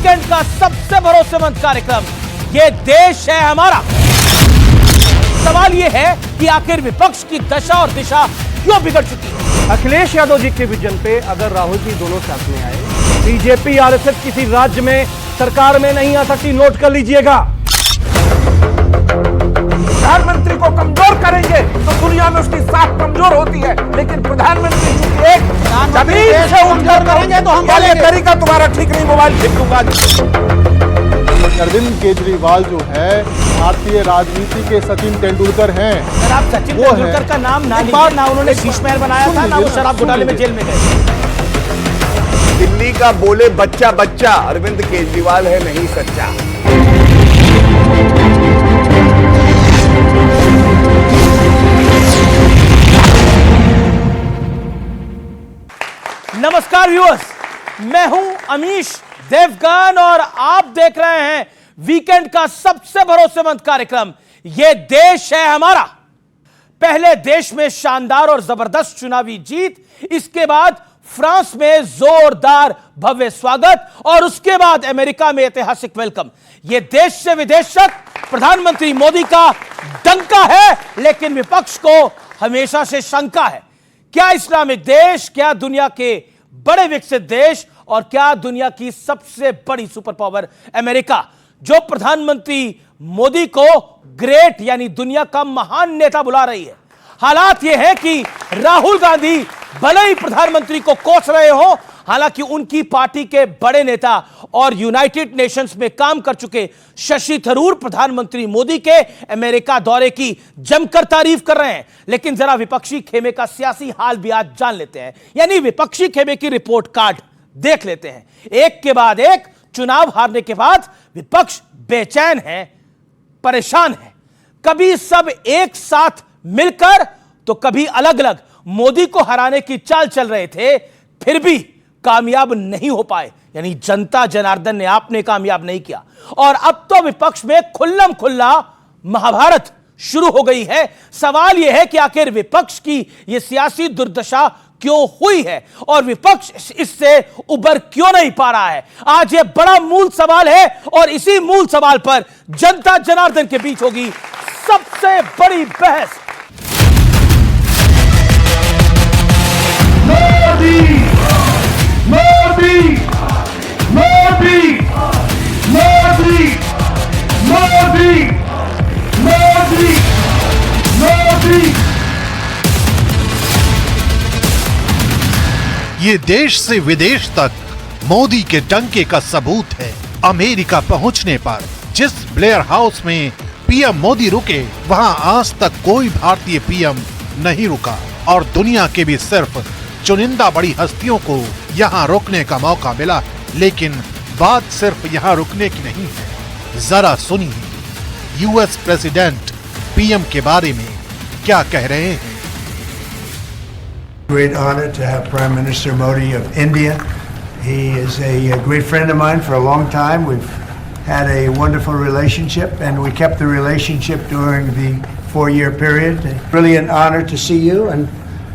Weekend का सबसे भरोसेमंद कार्यक्रम ये देश है हमारा। सवाल ये है कि आखिर विपक्ष की दशा और दिशा क्यों बिगड़ चुकी है। अखिलेश यादव जी के विजन पे अगर राहुल जी दोनों साथ में आए, बीजेपी आरएसएस किसी राज्य में सरकार में नहीं आ सकती, नोट कर लीजिएगा। प्रधानमंत्री को कमजोर करेंगे तो दुनिया में उसकी साख कमजोर होती है, लेकिन प्रधानमंत्री चूंकि एक जमीन से उठकर करेंगे तो हम तरीका तुम्हारा ठीक नहीं, मोबाइल फेंक दूंगा। अरविंद केजरीवाल जो है भारतीय राजनीति के सचिन तेंदुलकर हैं। अगर आप सचिन तेंदुलकर का नाम ना लीजिए, ना उन्होंने शीश महल बनाया था, ना वो शराब घोटाले में जेल में गए। दिल्ली का बोले बच्चा बच्चा अरविंद केजरीवाल है नहीं सच्चा। नमस्कार व्यूअर्स, मैं हूं अमीश देवगन और आप देख रहे हैं वीकेंड का सबसे भरोसेमंद कार्यक्रम ये देश है हमारा। पहले देश में शानदार और जबरदस्त चुनावी जीत, इसके बाद फ्रांस में जोरदार भव्य स्वागत और उसके बाद अमेरिका में ऐतिहासिक वेलकम। यह देश से विदेश तक प्रधानमंत्री मोदी का डंका है, लेकिन विपक्ष को हमेशा से शंका है। क्या इस्लामिक देश, क्या दुनिया के बड़े विकसित देश और क्या दुनिया की सबसे बड़ी सुपर पावर अमेरिका, जो प्रधानमंत्री मोदी को ग्रेट यानी दुनिया का महान नेता बुला रही है। हालात यह है कि राहुल गांधी भले ही प्रधानमंत्री को कोस रहे हो, हालांकि उनकी पार्टी के बड़े नेता और यूनाइटेड नेशंस में काम कर चुके शशि थरूर प्रधानमंत्री मोदी के अमेरिका दौरे की जमकर तारीफ कर रहे हैं। लेकिन जरा विपक्षी खेमे का सियासी हाल भी आज जान लेते हैं, यानी विपक्षी खेमे की रिपोर्ट कार्ड देख लेते हैं। एक के बाद एक चुनाव हारने के बाद विपक्ष बेचैन है, परेशान है। कभी सब एक साथ मिलकर तो कभी अलग अलग मोदी को हराने की चाल चल रहे थे, फिर भी कामयाब नहीं हो पाए, यानी जनता जनार्दन ने आपने कामयाब नहीं किया। और अब तो विपक्ष में खुल्लम खुल्ला महाभारत शुरू हो गई है। सवाल यह है कि आखिर विपक्ष की यह सियासी दुर्दशा क्यों हुई है और विपक्ष इससे उबर क्यों नहीं पा रहा है। आज यह बड़ा मूल सवाल है और इसी मूल सवाल पर जनता जनार्दन के बीच होगी सबसे बड़ी बहस। मोदी मोदी मोदी मोदी मोदी मोदी मोदी। ये देश से विदेश तक मोदी के डंके का सबूत है। अमेरिका पहुंचने पर जिस ब्लेयर हाउस में पीएम मोदी रुके, वहां आज तक कोई भारतीय पीएम नहीं रुका और दुनिया के भी सिर्फ चुनिंदा बड़ी हस्तियों को यहाँ रुकने का मौका मिला। लेकिन बात सिर्फ यहाँ रुकने की नहीं है। जरा सुनिए यूएस प्रेसिडेंट पीएम के बारे में क्या कह रहे हैं। Great honor to have Prime Minister Modi of India. He is a great friend of mine for a long time. We've had a wonderful relationship and we kept the relationship during the 4-year period. Really an honor to see you and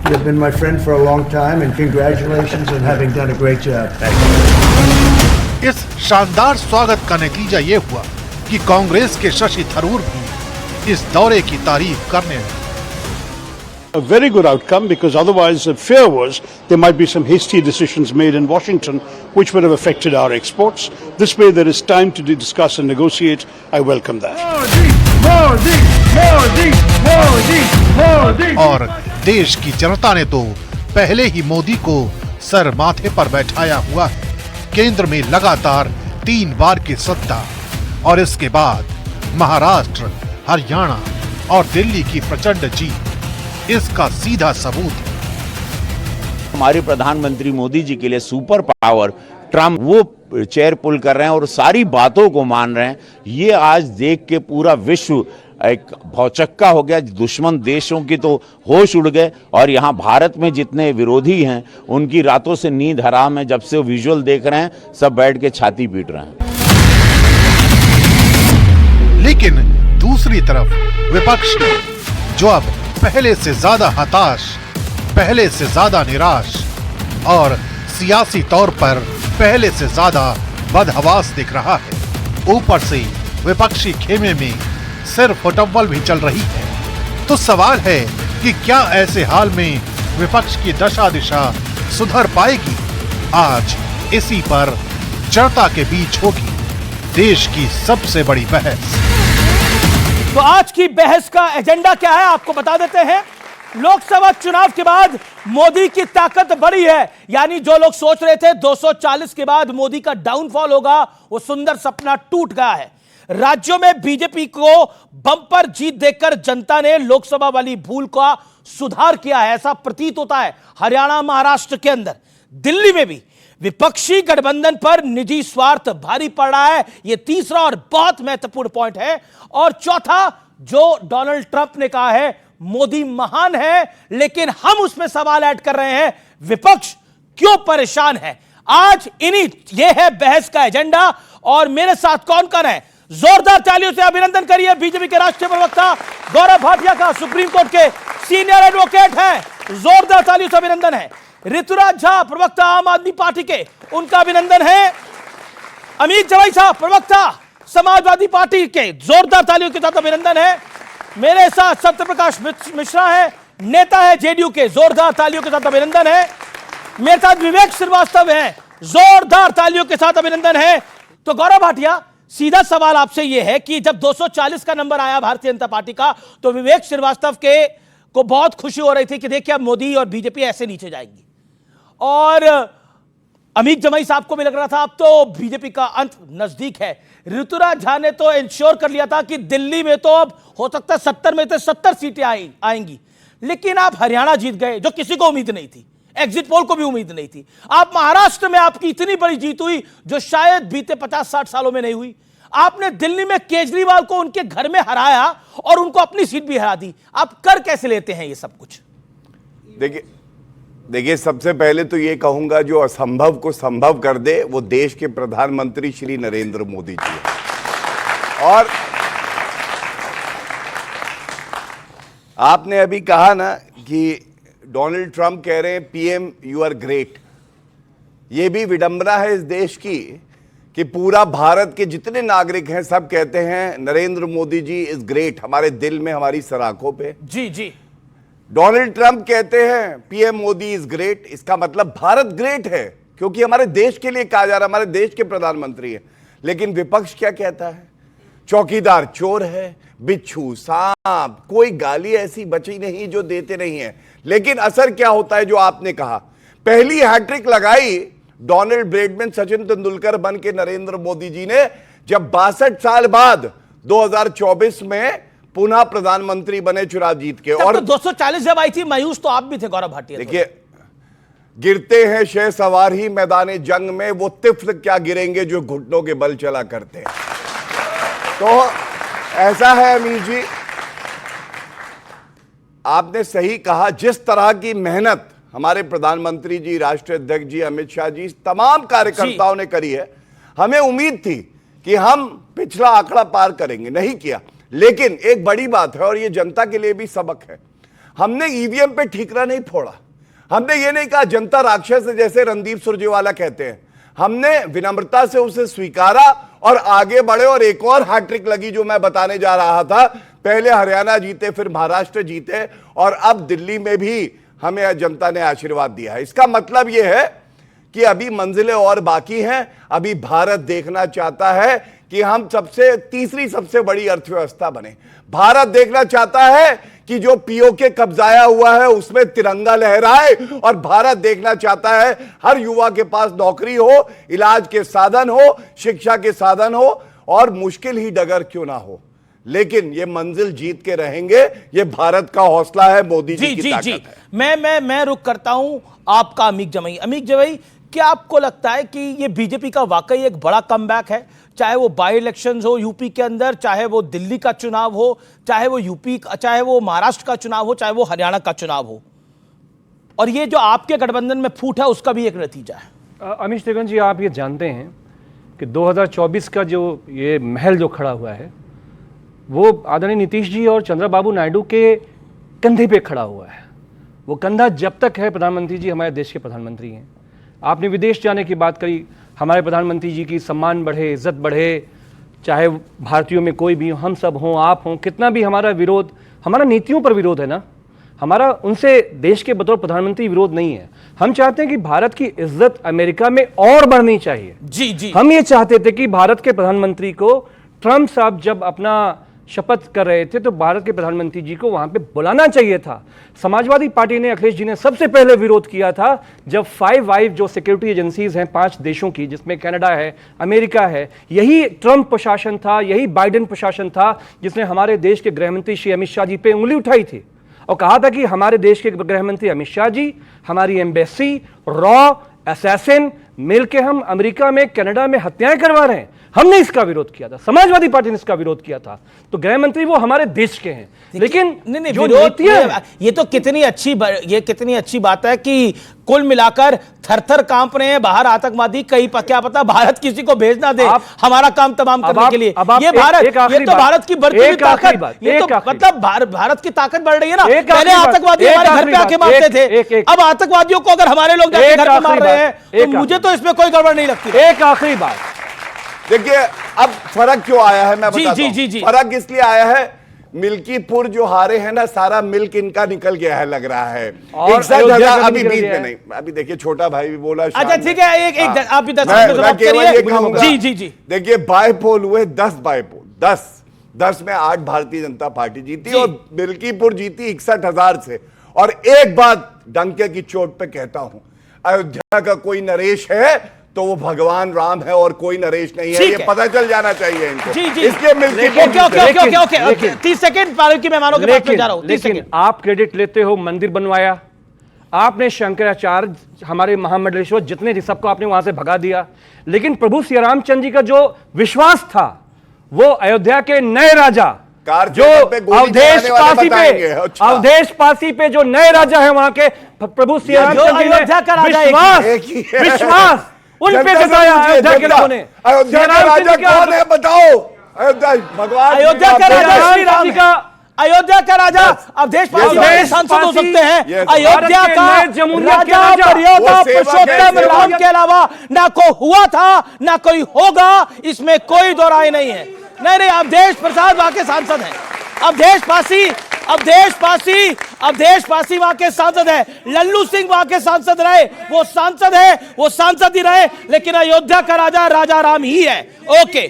you've been my friend for a long time and congratulations on having done a great job. Thank you. इस शानदार स्वागत का नतीजा ये हुआ कि कांग्रेस के शशि थरूर भी इस दौरे की तारीफ करने लगे। A very good outcome, because otherwise the fear was there might be some hasty decisions made in Washington which would have affected our exports. This way there is time to discuss and negotiate. I welcome that. Modi Modi Modi Modi. और देश की जनता ने तो पहले ही मोदी को sir माथे पर बैठाया हुआ है। केंद्र में लगातार 3 बार की सत्ता और इसके बाद महाराष्ट्र, हरियाणा और दिल्ली की प्रचंड जीत इसका सीधा सबूत है। हमारे प्रधानमंत्री मोदी जी के लिए सुपर पावर ट्रम्प वो चेयर पुल कर रहे हैं और सारी बातों को मान रहे हैं। ये आज देख के पूरा विश्व एक भौचक्का हो गया। दुश्मन देशों की तो होश उड़ गए और यहाँ भारत में जितने विरोधी हैं उनकी रातों से नींद हराम है। जब से वो विजुअल देख रहे हैं सब बैठ के छाती पीट रहे हैं। लेकिन दूसरी तरफ विपक्ष जो अब पहले से ज्यादा हताश, पहले से ज्यादा निराश और सियासी तौर पर पहले से ज्यादा बदहवास दिख रहा है। ऊपर से विपक्षी खेमे में सिर फुटबॉल भी चल रही है। तो सवाल है कि क्या ऐसे हाल में विपक्ष की दशा दिशा सुधर पाएगी? आज इसी पर चर्चा के बीच होगी देश की सबसे बड़ी बहस। तो आज की बहस का एजेंडा क्या है आपको बता देते हैं। लोकसभा चुनाव के बाद मोदी की ताकत बढ़ी है, यानी जो लोग सोच रहे थे 240 के बाद मोदी का डाउनफॉल होगा, वो सुंदर सपना टूट गया है। राज्यों में बीजेपी को बम्पर जीत देकर जनता ने लोकसभा वाली भूल का सुधार किया है, ऐसा प्रतीत होता है। हरियाणा, महाराष्ट्र के अंदर, दिल्ली में भी विपक्षी गठबंधन पर निजी स्वार्थ भारी पड़ रहा है। यह तीसरा और बहुत महत्वपूर्ण पॉइंट है। और चौथा, जो डोनाल्ड ट्रंप ने कहा है मोदी महान है, लेकिन हम उसमें सवाल ऐड कर रहे हैं विपक्ष क्यों परेशान है। आज यह है बहस का एजेंडा। और मेरे साथ कौन कौन है, जोरदार तालियों से अभिनंदन करिए बीजेपी के राष्ट्रीय प्रवक्ता गौरव भाटिया का, सुप्रीम कोर्ट के सीनियर एडवोकेट हैं, जोरदार तालियों से अभिनंदन है। ऋतुराज झा, प्रवक्ता आम आदमी पार्टी के, उनका अभिनंदन है। अमित जवाई साहब, प्रवक्ता समाजवादी पार्टी के, जोरदार तालियों के साथ अभिनंदन है। मेरे साथ सत्यप्रकाश मिश्रा है, नेता है जेडीयू के, जोरदार तालियों के साथ अभिनंदन है। मेरे साथ विवेक श्रीवास्तव हैं, जोरदार तालियों के साथ अभिनंदन है। तो गौरव भाटिया, सीधा सवाल आपसे यह है कि जब 240 का नंबर आया भारतीय जनता पार्टी का, तो विवेक श्रीवास्तव को बहुत खुशी हो रही थी कि देखिए अब मोदी और बीजेपी ऐसे नीचे जाएंगी, और अमित जमाई साहब को भी लग रहा था अब तो बीजेपी का अंत नजदीक है। ऋतुराज झा ने तो इंश्योर कर लिया था कि दिल्ली में तो अब हो सकता है 70 में से 70 सीटें आएंगी। लेकिन आप हरियाणा जीत गए, जो किसी को उम्मीद नहीं थी, एग्जिट पोल को भी उम्मीद नहीं थी। आप महाराष्ट्र में आपकी इतनी बड़ी जीत हुई जो शायद बीते 50-60 सालों में नहीं हुई। आपने दिल्ली में केजरीवाल को उनके घर में हराया और उनको अपनी सीट भी हरा दी। आप कर कैसे लेते हैं ये सब कुछ? देखिए, सबसे पहले तो ये कहूंगा, जो असंभव को संभव कर दे वो देश के प्रधानमंत्री श्री नरेंद्र मोदी जी हैं। और आपने अभी कहा ना कि डोनाल्ड ट्रंप कह रहे हैं पीएम यू आर ग्रेट। ये भी विडंबना है इस देश की कि पूरा भारत के जितने नागरिक हैं सब कहते हैं नरेंद्र मोदी जी इज ग्रेट, हमारे दिल में, हमारी सराखों पे। जी जी। डोनाल्ड ट्रंप कहते हैं पीएम मोदी इज ग्रेट, इसका मतलब भारत ग्रेट है, क्योंकि हमारे देश के लिए कहा जा रहा है, हमारे देश के प्रधानमंत्री है। लेकिन विपक्ष क्या कहता है? चौकीदार चोर है, बिच्छू, सांप, कोई गाली ऐसी बची नहीं जो देते नहीं है। लेकिन असर क्या होता है? जो आपने कहा, पहली हैट्रिक लगाई डोनाल्ड ब्रेडमैन, सचिन तेंदुलकर बन के नरेंद्र मोदी जी ने, जब 62 साल बाद 2024 में पुनः प्रधानमंत्री बने चुनाव जीत के। और तो 240 जब आई थी, मायूस तो आप भी थे गौरव भाटिया। देखिए, गिरते हैं शह सवार ही मैदाने जंग में, वो तिफ्ल क्या गिरेंगे जो घुटनों के बल चला करते हैं। तो ऐसा है अमीर जी, आपने सही कहा, जिस तरह की मेहनत हमारे प्रधानमंत्री जी, राष्ट्रीय अध्यक्ष जी अमित शाह जी, तमाम कार्यकर्ताओं ने करी है, हमें उम्मीद थी कि हम पिछला आंकड़ा पार करेंगे, नहीं किया। लेकिन एक बड़ी बात है, और ये जनता के लिए भी सबक है, हमने ईवीएम पे ठीकरा नहीं फोड़ा। हमने ये नहीं कहा जनता राक्षस है जैसे रणदीप सुरजेवाला कहते हैं। हमने विनम्रता से उसे स्वीकारा और आगे बढ़े। और एक और हैट्रिक लगी जो मैं बताने जा रहा था, पहले हरियाणा जीते, फिर महाराष्ट्र जीते, और अब दिल्ली में भी हमें जनता ने आशीर्वाद दिया है। इसका मतलब यह है कि अभी मंजिलें और बाकी हैं। अभी भारत देखना चाहता है कि हम तीसरी सबसे बड़ी अर्थव्यवस्था बने। भारत देखना चाहता है कि जो पीओके कब्जाया हुआ है उसमें तिरंगा लहराए, और भारत देखना चाहता है हर युवा के पास नौकरी हो, इलाज के साधन हो, शिक्षा के साधन हो, और मुश्किल ही डगर क्यों ना हो, लेकिन ये मंजिल जीत के रहेंगे। ये भारत का हौसला है, मोदी जी की ताकत है। मैं रुक करता हूं आपका अमित जमाई। अमित जमाई, क्या आपको लगता है कि ये बीजेपी का वाकई एक बड़ा कमबैक है? चाहे वो बाई इलेक्शंस हो यूपी के अंदर, चाहे वो दिल्ली का चुनाव हो, चाहे वो महाराष्ट्र का चुनाव हो, चाहे वो हरियाणा का चुनाव हो, और ये जो आपके गठबंधन में फूट है उसका भी एक नतीजा है। अमित तिगन जी, आप ये जानते हैं कि 2024 का जो ये महल जो खड़ा हुआ है वो आदरणीय नीतीश जी और चंद्रबाबू नायडू के कंधे पे खड़ा हुआ है। वो कंधा जब तक है, प्रधानमंत्री जी हमारे देश के प्रधानमंत्री हैं, आपने विदेश जाने की बात करी, हमारे प्रधानमंत्री जी की सम्मान बढ़े, इज्जत बढ़े, चाहे भारतीयों में कोई भी हो, हम सब हों, आप हों, कितना भी हमारा विरोध, हमारा नीतियों पर विरोध है ना, हमारा उनसे देश के बतौर प्रधानमंत्री विरोध नहीं है। हम चाहते हैं कि भारत की इज्जत अमेरिका में और बढ़नी चाहिए। जी जी, हम ये चाहते थे कि भारत के प्रधानमंत्री को, ट्रंप साहब जब अपना शपथ कर रहे थे तो भारत के प्रधानमंत्री जी को वहां पे बुलाना चाहिए था। समाजवादी पार्टी ने, अखिलेश जी ने सबसे पहले विरोध किया था जब 5 वाइव जो सिक्योरिटी एजेंसीज हैं 5 देशों की, जिसमें कनाडा है, अमेरिका है, यही ट्रंप प्रशासन था, यही बाइडेन प्रशासन था जिसने हमारे देश के गृहमंत्री श्री अमित शाह जी पे उंगली उठाई थी और कहा था कि हमारे देश के गृहमंत्री अमित शाह जी, हमारी एम्बेसी, रॉ, असैसिन मिलकर हम अमेरिका में, कनाडा में हत्याएं करवा रहे हैं। हमने इसका विरोध किया था, समाजवादी पार्टी ने इसका विरोध किया था। तो गृहमंत्री वो हमारे देश के हैं, लेकिन नहीं जो विरोध, नीतियां, ये तो कितनी अच्छी बात है कि कुल मिलाकर थर-थर कांप रहे हैं बाहर आतंकवादी, कहीं क्या पता भारत किसी को भेज ना दे हमारा काम तमाम करने के लिए। ये भारत, ये तो भारत की बढ़ती हुई ताकत, ये तो मतलब भारत की ताकत बढ़ रही है ना। पहले आतंकवादी हमारे घर पे आके मारते थे, अब आतंकवादियों को अगर हमारे लोग जाके घर पे मार रहे हैं तो मुझे तो इसमें कोई गड़बड़ नहीं लगती। एक आखिरी बात देखिए, अब फर्क क्यों आया है मैं बताता हूं। जी। फर्क इसलिए आया है, मिल्कीपुर जो हारे हैं ना, सारा मिल्क इनका निकल गया है लग रहा है। 61,000 अभी बीच में नहीं, अभी देखिए छोटा भाई भी बोला। अच्छा ठीक है, एक आप भी 10 जी। देखिए बायपोल हुए 10 बायपोल, 10 में 8 भारतीय जनता पार्टी जीती और मिल्कीपुर जीती 61,000 से। और एक बात डंके की चोट पे कहता हूं, अयोध्या का कोई नरेश है तो वो भगवान राम है और कोई नरेश नहीं है, ये पता चल जाना चाहिए इनको। जी। इसलिए ओके 30 सेकंड की मेहमानों के पास में जा रहा हूं। लेकिन आप क्रेडिट लेते हो, मंदिर बनवाया आपने, शंकराचार्य, हमारे महामंडलेश्वर, जितने सबको आपने वहां से भगा दिया। लेकिन प्रभु श्री रामचंद्र जी का जो विश्वास था, वो अयोध्या के नए राजा, जो अवधेश पासी पे जो नए राजा है वहां के, प्रभु श्री रामचंद्र जी ने विश्वास उन पे जताया। अयोध्या के लोगों ने, अयोध्या का राजा कौन है बताओ? अयोध्या भगवान, अयोध्या का राजा श्री राम का, अयोध्या का राजा अवधेश पासी सांसद हो सकते हैं। अयोध्या का राजा मर्यादा पुरुषोत्तम राम के अलावा ना कोई हुआ था ना कोई होगा, इसमें कोई दो राय नहीं है। नहीं, अवधेश प्रसाद वहां के सांसद हैं। अवधेश पासी वहां के सांसद है। लल्लू सिंह वहां के सांसद रहे, वो सांसद है, वो सांसद ही रहे, लेकिन अयोध्या का राजा राजा राम ही है। ओके,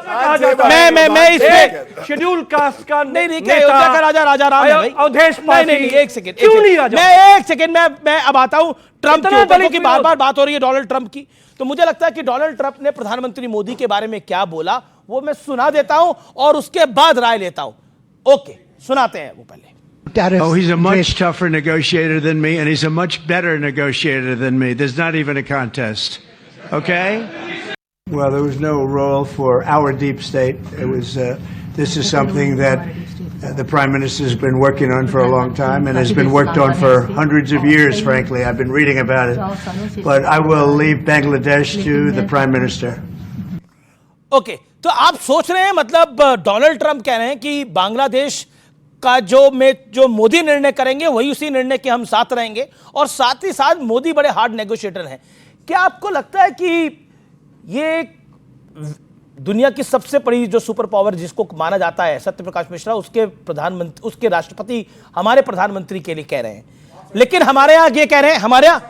मैं इसमें शेड्यूल कास्ट का नहीं, अयोध्या का राजा राजा राम है भाई। अवधेश पासी नहीं, एक सेकंड, क्यों नहीं राजा? मैं एक सेकंड, मैं अब आता हूं ट्रंप के ऊपर, क्योंकि बार बात हो रही है डोनाल्ड ट्रंप की। तो मुझे लगता है कि डोनाल्ड ट्रंप ने प्रधानमंत्री मोदी के बारे में क्या बोला वो मैं सुना देता हूं और उसके बाद राय लेता हूं। ओके, सुनाते हैं वो पहले। Oh, he's a much tougher negotiator than me, and he's a much better negotiator than me. There's not even a contest. Okay? Well, there was no role for our deep state. It was. This is something that the Prime Minister has been working on for a long time, and has been worked on for hundreds of years. Frankly, I've been reading about it. But I will leave Bangladesh to the Prime Minister. Okay, तो आप सोच रहे हैं, मतलब Donald Trump कह रहे हैं कि बांग्लादेश का जो मोदी निर्णय करेंगे वही उसी निर्णय के हम साथ रहेंगे, और साथ ही साथ मोदी बड़े हार्ड नेगोशिएटर हैं। क्या आपको लगता है कि ये दुनिया की सबसे बड़ी जो सुपर पावर जिसको माना जाता है सत्यप्रकाश मिश्रा, उसके राष्ट्रपति हमारे प्रधानमंत्री के लिए कह रहे हैं, लेकिन हमारे यहाँ ये कह रहे हैं, हमारे यहाँ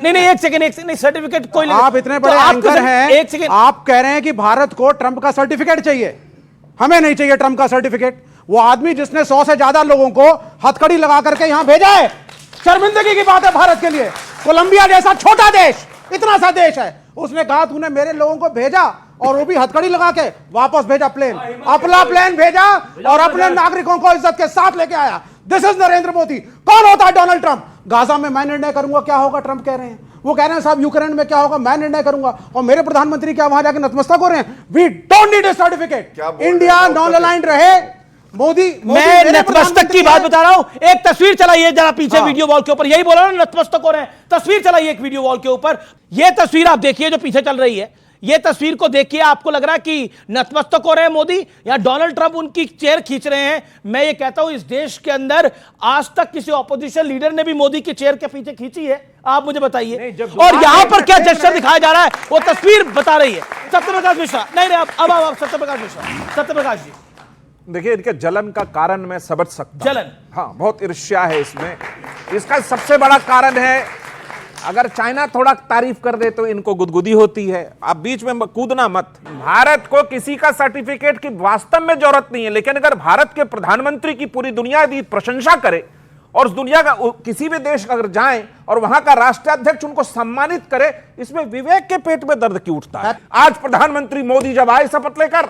नहीं, एक सेकंड, सर्टिफिकेट कोई आप इतने बड़े एंकर हैं, एक सेकंड, आप कह रहे हैं कि भारत को ट्रंप का सर्टिफिकेट चाहिए। हमें नहीं चाहिए ट्रंप का सर्टिफिकेट। वो आदमी जिसने 100 से ज्यादा लोगों को हथकड़ी लगा करके यहां भेजा है, शर्मिंदगी की बात है भारत के लिए। कोलंबिया जैसा छोटा देश, इतना सा देश है, उसने कहा तूने मेरे लोगों को भेजा और वो भी हथकड़ी लगा के वापस भेजा प्लेन, अपना प्लेन भेजा और अपने नागरिकों को इज्जत के साथ लेके आया। This is Narendra Modi. कौन होता है डोनाल्ड ट्रंप? गाजा में मैं निर्णय करूंगा क्या होगा, ट्रंप कह रहे हैं। वो कह रहे हैं साहब यूक्रेन में क्या होगा मैं निर्णय करूंगा, और मेरे प्रधानमंत्री क्या वहां जाके नतमस्तक हो रहे हैं। We don't need a certificate. India non aligned रहे। मोदी मैं नतमस्तक की बात बता रहा हूं। एक तस्वीर चलाइए जरा पीछे वीडियो वॉल के ऊपर, यही बोला ना नतमस्तक हो रहे हैं। तस्वीर चलाइए एक वीडियो वॉल के ऊपर, यह तस्वीर आप देखिए जो पीछे चल रही है। यह तस्वीर को देखिए, आपको लग रहा है कि नतमस्तक हो रहे हैं मोदी या डोनाल्ड ट्रंप उनकी चेयर खींच रहे हैं? मैं ये कहता हूं इस देश के अंदर आज तक किसी ऑपोजिशन लीडर ने भी मोदी की चेयर के पीछे खींची है? आप मुझे बताइए। जब और यहां पर क्या जेस्चर दिखाया जा रहा है वो तस्वीर बता रही है। सत्यप्रकाश मिश्रा, नहीं अब आप सत्यप्रकाश मिश्रा, सत्यप्रकाश जी। देखिए, इनके जलन का कारण मैं समझ सकता हूं। जलन, हाँ, बहुत ईर्ष्या है इसमें। इसका सबसे बड़ा कारण है, अगर चाइना थोड़ा तारीफ कर दे तो इनको गुदगुदी होती है। आप बीच में कूदना मत। भारत को किसी का सर्टिफिकेट की वास्तव में जरूरत नहीं है, लेकिन अगर भारत के प्रधानमंत्री की पूरी दुनिया यदि प्रशंसा करे और उस दुनिया का किसी भी देश अगर जाएं और वहां का राष्ट्राध्यक्ष उनको सम्मानित करे, इसमें विवेक के पेट में दर्द क्यों उठता है? आज प्रधानमंत्री मोदी जब आए शपथ लेकर,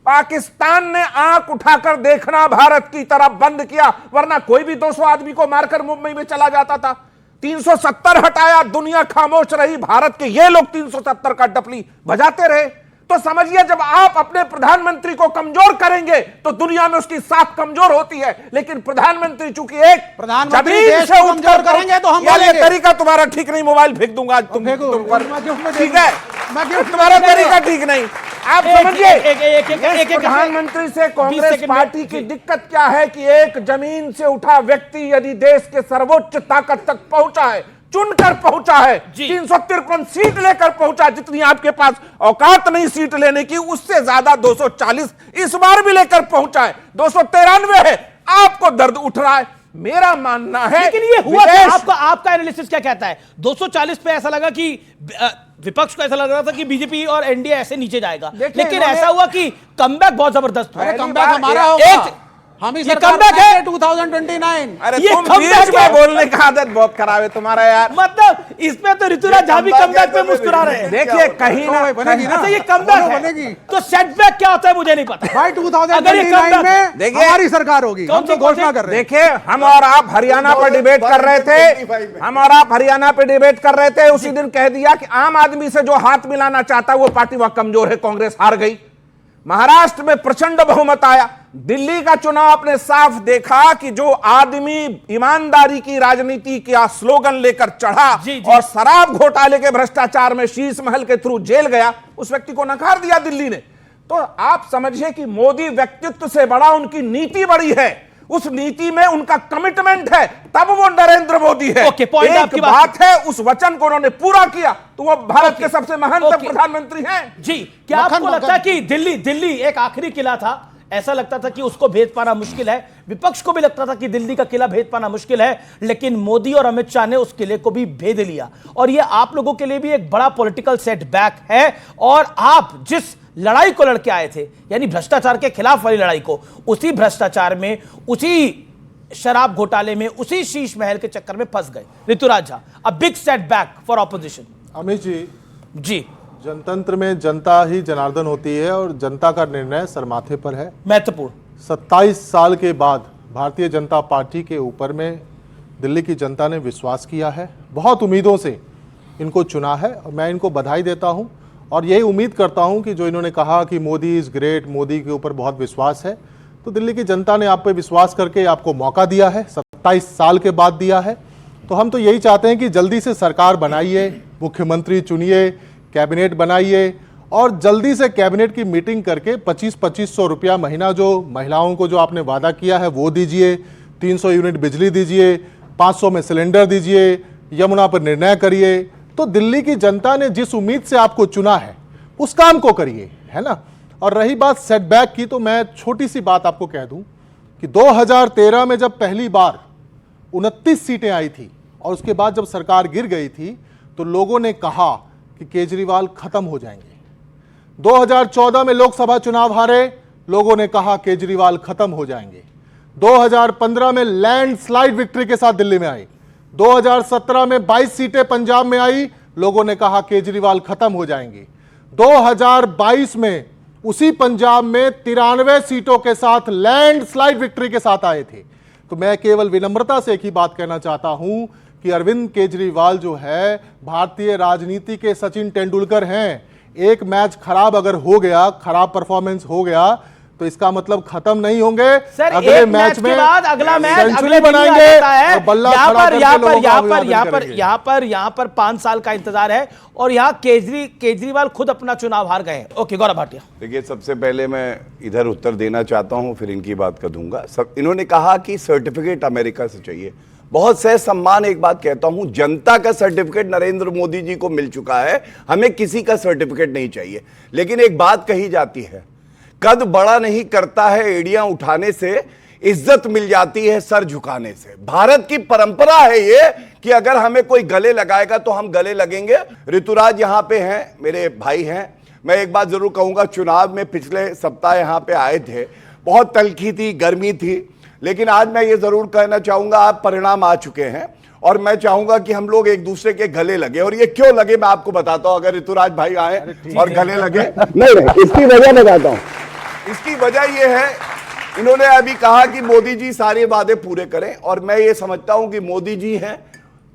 पाकिस्तान ने आंख उठाकर देखना भारत की तरफ बंद किया, वरना कोई भी 200 आदमी को मारकर मुंबई में चला जाता था। 370 हटाया, दुनिया खामोश रही, भारत के ये लोग 370 का डपली बजाते रहे। तो समझिए, जब आप अपने प्रधानमंत्री को कमजोर करेंगे तो दुनिया में उसकी साख कमजोर होती है। लेकिन प्रधानमंत्री चूंकि एक प्रधानमंत्री जमीन देश से को उठकर कमजोर करेंगे तो हम ये बोलेंगे। तरीका तुम्हारा ठीक नहीं, मोबाइल फेंक दूंगा तुम पर, ठीक है? तुम्हारा तरीका ठीक नहीं। आप समझिए, प्रधानमंत्री से कांग्रेस पार्टी की दिक्कत क्या है कि एक जमीन से उठा व्यक्ति यदि देश के सर्वोच्च ताकत तक पहुंचा है, चुनकर पहुंचा है, 353 सीट लेकर पहुंचा, जितनी आपके पास औकात नहीं सीट लेने की, उससे ज्यादा 240 इस बार भी लेकर पहुंचा है, 293 है। आपको दर्द उठ रहा है। मेरा मानना है, लेकिन ये हुआ क्या? आपका एनालिसिस क्या कहता है? 240 पे ऐसा लगा कि विपक्ष को ऐसा लग रहा था कि बीजेपी और एनडीए ऐसे नीचे जाएगा, लेकिन ऐसा हुआ कि कमबैक बहुत जबरदस्त हुआ। कमबैक हमारा होगा, हम ही सरकार बनाएंगे 2029। अरे ये तुम comeback बीच में है। बोलने का आदत बहुत खराब है तुम्हारा यार। मतलब इसमें तो ऋतुराज झा भी कमबैक पे मुस्कुरा रहे हैं। देखिए, कहीं ना बनेगी ना। अच्छा, ये कमबैक बनेगी। है, तो सेटबैक क्या होता है मुझे नहीं पता भाई, अगर ये 2029 comeback है। में हमारी सरकार होगी, हम तो घोषणा कर रहे हैं। देखिए, हम और आप हरियाणा पर डिबेट कर रहे थे, हम और आप हरियाणा पे डिबेट कर रहे थे, उसी दिन कह दिया कि आम आदमी से जो हाथ मिलाना चाहता है वो पार्टी वह कमजोर है, कांग्रेस हार गई। महाराष्ट्र में प्रचंड बहुमत आया। दिल्ली का चुनाव आपने साफ देखा कि जो आदमी ईमानदारी की राजनीति का स्लोगन लेकर चढ़ा और शराब घोटाले के भ्रष्टाचार में शीश महल के थ्रू जेल गया, उस व्यक्ति को नकार दिया दिल्ली ने। तो आप समझिए कि मोदी व्यक्तित्व से बड़ा उनकी नीति बड़ी है, उस नीति में उनका कमिटमेंट है, तब वो नरेंद्र मोदी है। एक बात है, उस वचन को उन्होंने पूरा किया तो वो भारत के सबसे महान प्रधानमंत्री हैं। जी, क्या आपको लगता है कि दिल्ली एक आखिरी किला था, ऐसा लगता था कि उसको भेद पाना मुश्किल है, विपक्ष को भी लगता था कि दिल्ली का किला भेद पाना मुश्किल है, लेकिन मोदी और अमित शाह ने उस किले को भी भेद लिया, और यह आप लोगों के लिए भी एक बड़ा पॉलिटिकल सेटबैक है। और आप जिस लड़ाई को लड़के आए थे, यानी भ्रष्टाचार के खिलाफ वाली लड़ाई को, उसी भ्रष्टाचार में, उसी शराब घोटाले में, उसी शीश महल के चक्कर में फंस गए। Rituraj Jha, a big setback for opposition. Amit ji, जनतंत्र में जनता ही जनार्दन होती है और जनता का निर्णय सरमाथे पर है। महत्वपूर्ण। 27 साल के बाद भारतीय जनता पार्टी के ऊपर में दिल्ली की जनता ने विश्वास किया है, बहुत उम्मीदों से इनको चुना है, और मैं इनको बधाई देता हूं। और यही उम्मीद करता हूं कि जो इन्होंने कहा कि मोदी इज़ ग्रेट, मोदी के ऊपर बहुत विश्वास है, तो दिल्ली की जनता ने आप पे विश्वास करके आपको मौका दिया है, 27 साल के बाद दिया है। तो हम तो यही चाहते हैं कि जल्दी से सरकार बनाइए, मुख्यमंत्री चुनिए, कैबिनेट बनाइए, और जल्दी से कैबिनेट की मीटिंग करके 2500 रुपया महीना जो महिलाओं को जो आपने वादा किया है वो दीजिए, 300 यूनिट बिजली दीजिए, 500 में सिलेंडर दीजिए, यमुना पर निर्णय करिए। तो दिल्ली की जनता ने जिस उम्मीद से आपको चुना है उस काम को करिए, है ना। और रही बात सेटबैक की, तो मैं छोटी सी बात आपको कह दूं कि 2013 में जब पहली बार 29 सीटें आई थी और उसके बाद जब सरकार गिर गई थी, तो लोगों ने कहा कि केजरीवाल खत्म हो जाएंगे। 2014 में लोकसभा चुनाव हारे, लोगों ने कहा केजरीवाल खत्म हो जाएंगे। 2015 में लैंडस्लाइड विक्ट्री के साथ दिल्ली में आई। 2017 में 22 सीटें पंजाब में आई, लोगों ने कहा केजरीवाल खत्म हो जाएंगे। 2022 में उसी पंजाब में 93 सीटों के साथ लैंडस्लाइड विक्ट्री के साथ आए थे। तो मैं केवल विनम्रता से एक ही बात कहना चाहता हूं कि अरविंद केजरीवाल जो है भारतीय राजनीति के सचिन तेंदुलकर हैं। एक मैच खराब अगर हो गया, खराब परफॉर्मेंस हो गया, तो इसका मतलब खत्म नहीं होंगे। सर, अगले एक मैच के बाद अगला मैच अगले बनाएंगे। यहाँ पर 5 साल का इंतजार है, और यहाँ केजरीवाल खुद अपना चुनाव हार गए। ओके, गौरव भाटिया। देखिए, सबसे पहले मैं इधर उत्तर देना चाहता हूं, फिर इनकी बात कर दूंगा। सब इन्होंने कहा कि सर्टिफिकेट अमेरिका से चाहिए। बहुत सहज सम्मान एक बात कहता हूं, जनता का सर्टिफिकेट नरेंद्र मोदी जी को मिल चुका है, हमें किसी का सर्टिफिकेट नहीं चाहिए। लेकिन एक बात कही जाती है, कद बड़ा नहीं करता है एड़ियां उठाने से, इज्जत मिल जाती है सर झुकाने से। भारत की परंपरा है ये कि अगर हमें कोई गले लगाएगा तो हम गले लगेंगे। ऋतुराज यहां पे हैं, मेरे भाई हैं। मैं एक बात जरूर कहूंगा, चुनाव में पिछले सप्ताह यहां पे आए थे, बहुत तलखी थी, गर्मी थी, लेकिन आज मैं ये जरूर कहना चाहूंगा, आप परिणाम आ चुके हैं और मैं चाहूंगा कि हम लोग एक दूसरे के गले लगे। और ये क्यों लगे मैं आपको बताता हूं, अगर ऋतुराज भाई आए और गले लगे। नहीं, इसकी वजह बताता हूं। इसकी वजह ये है, इन्होंने अभी कहा कि मोदी जी सारे वादे पूरे करें, और मैं ये समझता हूं कि मोदी जी हैं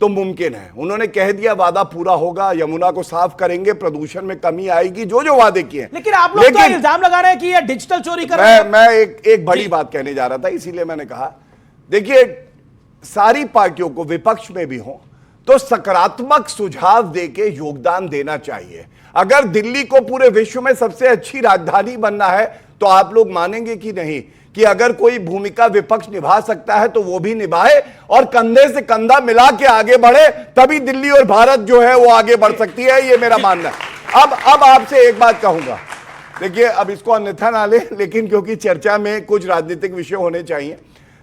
तो मुमकिन है। उन्होंने कह दिया वादा पूरा होगा, यमुना को साफ करेंगे, प्रदूषण में कमी आएगी, जो जो वादे किए। लेकिन आप लोग तो इल्जाम लगा रहे हैं कि ये डिजिटल चोरी कर रहे हैं। मैं एक बड़ी बात कहने जा रहा था, इसीलिए मैंने कहा, देखिए सारी पार्टियों को, विपक्ष में भी हो, तो सकारात्मक सुझाव देके योगदान देना चाहिए। अगर दिल्ली को पूरे विश्व में सबसे अच्छी राजधानी बनना है तो आप लोग मानेंगे कि नहीं कि अगर कोई भूमिका विपक्ष निभा सकता है तो वो भी निभाए और कंधे से कंधा मिला के आगे बढ़े, तभी दिल्ली और भारत जो है वो आगे बढ़ सकती है, ये मेरा मानना है। अब आपसे एक बात कहूंगा, देखिए अब इसको अन्यथा ना ले, लेकिन क्योंकि चर्चा में कुछ राजनीतिक विषय होने चाहिए।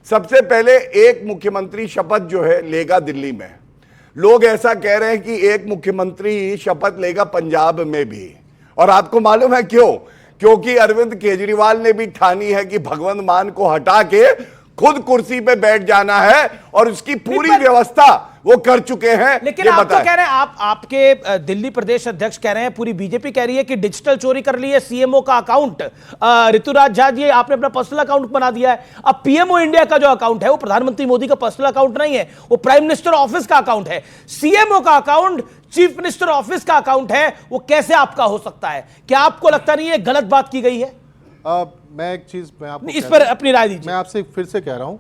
सबसे पहले एक मुख्यमंत्री शपथ जो है लेगा दिल्ली में। लोग ऐसा कह रहे हैं कि एक मुख्यमंत्री शपथ लेगा पंजाब में भी, और आपको मालूम है क्यों? क्योंकि अरविंद केजरीवाल ने भी ठानी है कि भगवंत मान को हटा के खुद कुर्सी पे बैठ जाना है, और उसकी पूरी व्यवस्था वो कर चुके हैं। लेकिन आप तो कह रहे हैं, आपके दिल्ली प्रदेश अध्यक्ष कह रहे हैं, पूरी बीजेपी कह रही है कि डिजिटल चोरी कर ली है सीएमओ का अकाउंट। ऋतुराज झा जी, आपने अपना पर्सनल अकाउंट बना दिया है। अब पीएमओ इंडिया का जो अकाउंट है वो प्रधानमंत्री मोदी का पर्सनल अकाउंट नहीं है, वो प्राइम मिनिस्टर ऑफिस का अकाउंट है। सीएमओ का अकाउंट चीफ मिनिस्टर ऑफिस का अकाउंट है, वो कैसे आपका हो सकता है? क्या आपको लगता नहीं है गलत बात की गई है? मैं एक चीज मैं आपको इस पर अपनी राय दीजिए। मैं आपसे फिर से कह रहा हूं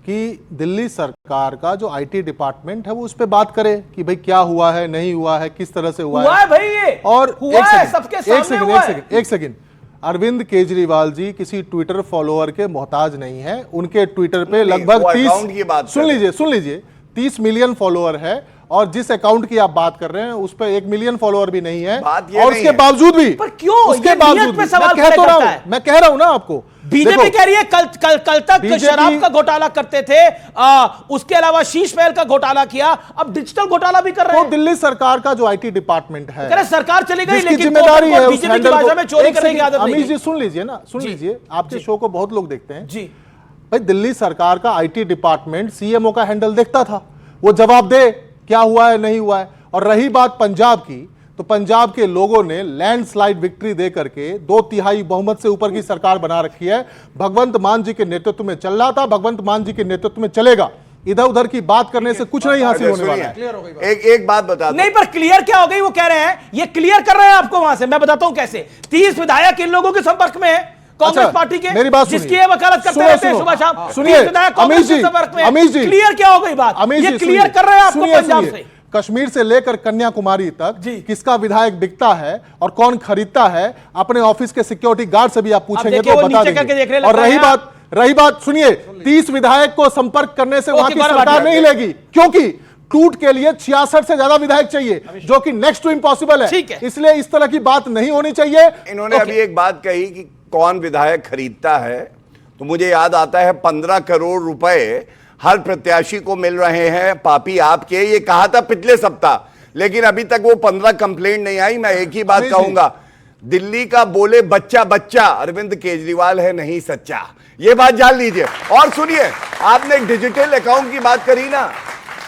कि दिल्ली सरकार का जो आईटी डिपार्टमेंट है वो उस पर बात करे कि भाई क्या हुआ है, नहीं हुआ है, किस तरह से हुआ है भाई ये और हुआ है, सबके सामने हुआ है। एक सेकंड, अरविंद केजरीवाल जी किसी ट्विटर फॉलोअर के मोहताज नहीं है। उनके ट्विटर पे लगभग 30 सुन लीजिए 30 मिलियन फॉलोअर है, और जिस अकाउंट की आप बात कर रहे हैं उस पर 1 मिलियन फॉलोअर भी नहीं है, और उसके बावजूद भी, पर क्यों उसके बावजूद मैं कह रहा हूं ना आपको, बीजेपी कह रही है कल तक शराब का घोटाला करते थे, उसके अलावा शीश महल का घोटाला किया, अब डिजिटल घोटाला भी कर रहे हैं। तो दिल्ली सरकार का जो आईटी डिपार्टमेंट है, सरकार चली गई, लेकिन जिम्मेदारी है बीजेपी की भाषा में चोरी करने की आदत नहीं। अमीश जी सुन लीजिए ना, सुन लीजिए, आपके शो को बहुत लोग देखते हैं जी। भाई दिल्ली सरकार का आईटी डिपार्टमेंट सीएमओ का हैंडल देखता था, वो जवाब दे क्या हुआ है, नहीं हुआ है। और रही बात पंजाब की, तो पंजाब के लोगों ने लैंडस्लाइड विक्ट्री दे करके 2/3 बहुमत से ऊपर की सरकार बना रखी है। भगवंत मान जी के नेतृत्व में चल रहा था, भगवंत मान जी के नेतृत्व में चलेगा। इधर उधर की बात करने से कुछ नहीं हासिल होने वाला है। एक बात बता नहीं, पर क्लियर क्या हो गई वो कह रहे हैं, ये क्लियर कर रहे हैं आपको वहां से। मैं बताता हूं कैसे। 30 विधायक इन लोगों के संपर्क में है, कांग्रेस पार्टी के, मेरी बात जिसकी ये वकालत करते रहते हैं सुबह शाम। सुनिए अमीश जी, क्लियर क्या हो गई बात, ये क्लियर कर रहे हैं आपको पंजाब से। कश्मीर से लेकर कन्याकुमारी तक किसका विधायक बिकता है और कौन खरीदता है, अपने ऑफिस के सिक्योरिटी गार्ड से भी आप पूछेंगे तो बता देंगे। और रही बात सुनिए, 30 विधायक को संपर्क करने से वहां की सरकार नहीं लेगी, क्योंकि टूट के लिए 66 से ज्यादा विधायक चाहिए, जो कि नेक्स्ट टू इम्पॉसिबल है। इसलिए इस तरह की बात नहीं होनी चाहिए। इन्होंने अभी एक बात कही कि कौन विधायक खरीदता है, तो मुझे याद आता है 15 करोड़ रुपए हर प्रत्याशी को मिल रहे हैं, पापी आपके, ये कहा था पिछले सप्ताह, लेकिन अभी तक वो 15 कंप्लेंट नहीं आई। मैं एक ही बात कहूंगा, दिल्ली का बोले बच्चा बच्चा अरविंद केजरीवाल है, नहीं सच्चा, ये बात जान लीजिए। और सुनिए, आपने डिजिटल अकाउंट की बात करी ना,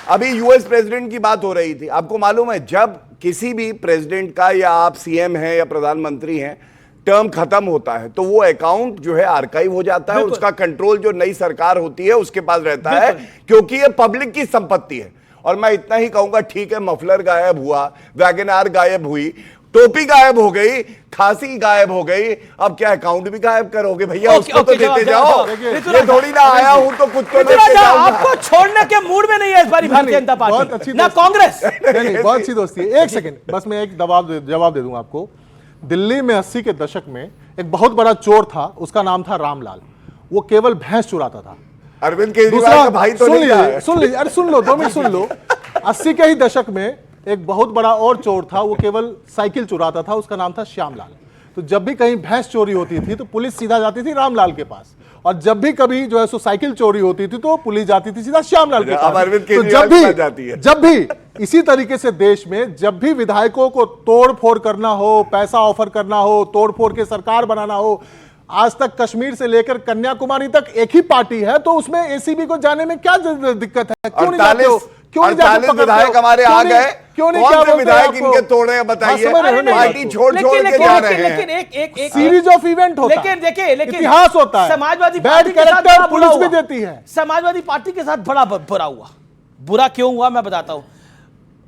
अभी यूएस प्रेसिडेंट की बात हो रही थी। आपको मालूम है, जब किसी भी प्रेसिडेंट का, या आप सीएम हैं या प्रधानमंत्री हैं, टर्म खत्म होता है तो वो अकाउंट जो है आर्काइव हो जाता है, उसका कंट्रोल जो नई सरकार होती है उसके पास रहता है, क्योंकि ये पब्लिक की संपत्ति है। और मैं इतना ही कहूंगा, ठीक है मफलर गायब हुआ, वैगनआर गायब हुई, टोपी गायब हो गई, खांसी गायब हो गई, अब क्या अकाउंट भी गायब करोगे भैया? उसको तो देते जाओ, ये थोड़ी ना आया हूं तो कुछ तो देते जाओ। आपको छोड़ने के मूड में नहीं है इस बार भारतीय जनता पार्टी ना कांग्रेस। बहुत अच्छी दोस्ती है। एक सेकंड बस, मैं एक जवाब दे दूं आपको। दिल्ली में 80 के दशक में एक बहुत बड़ा चोर था, उसका नाम था रामलाल। वो केवल भैंस चुराता था। अरविंद केजरीवाल का भाई तो नहीं है। सुन लीजिए, अरे सुन लो, 2 मिनट सुन लो। 80 के ही दशक में एक बहुत बड़ा और चोर था, वो केवल साइकिल चुराता था, उसका नाम था श्यामलाल। तो जब भी कहीं भैंस चोरी होती थी तो पुलिस सीधा जाती थी रामलाल के पास, और जब भी कभी जो है सो साइकिल चोरी होती थी तो पुलिस जाती थी सीधा श्यामलाल के पास। तो जब भी इसी तरीके से देश में जब भी विधायकों को तोड़ फोड़ करना हो, पैसा ऑफर करना हो, तोड़ फोड़ के सरकार बनाना हो, आज तक कश्मीर से लेकर कन्याकुमारी तक एक ही पार्टी है, तो उसमें एसीबी को जाने में क्या दिक्कत है? क्यों नहीं जाते हो? क्यों नहीं जाते? विधायक हमारे आ गए, क्यों नहीं? कौन से विधायक इनके तोड़ रहे हैं बताइए? पार्टी छोड़ के जा रहे हैं। लेकिन एक सीरीज ऑफ इवेंट होता है, लेकिन देखिए, लेकिन इतिहास होता है, समाजवादी बैड पार्टी के साथ कैरेक्टर बड़ा पुलिस बुरा भी हुआ। देती है। समाजवादी पार्टी के साथ बड़ा बुरा हुआ। बुरा क्यों हुआ मैं बताता हूं।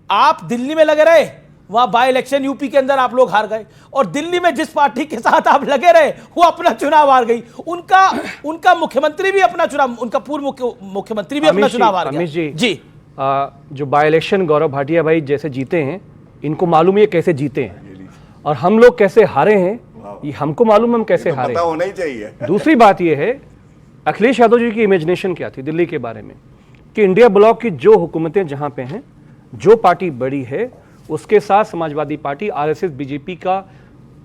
आप दिल्ली में लगे रहे, वहां बाय इलेक्शन यूपी के अंदर आप लोग हार गए, और दिल्ली में जिस पार्टी के साथ आप लगे रहे वो अपना चुनाव हार गई। उनका मुख्यमंत्री भी अपना चुनाव, उनका पूर्व मुख्यमंत्री भी अपना चुनाव हार गया। जी जो बाय इलेक्शन गौरव भाटिया भाई जैसे जीते हैं, इनको मालूम है कैसे जीते हैं, और हम लोग कैसे हारे हैं ये हमको मालूम, हम कैसे हारे। पता होना ही चाहिए। दूसरी बात ये है, अखिलेश यादव जी की इमेजिनेशन क्या थी दिल्ली के बारे में, कि इंडिया ब्लॉक की जो हुकूमतें जहां पे हैं, जो पार्टी बड़ी है, उसके साथ समाजवादी पार्टी, आरएसएस, बीजेपी का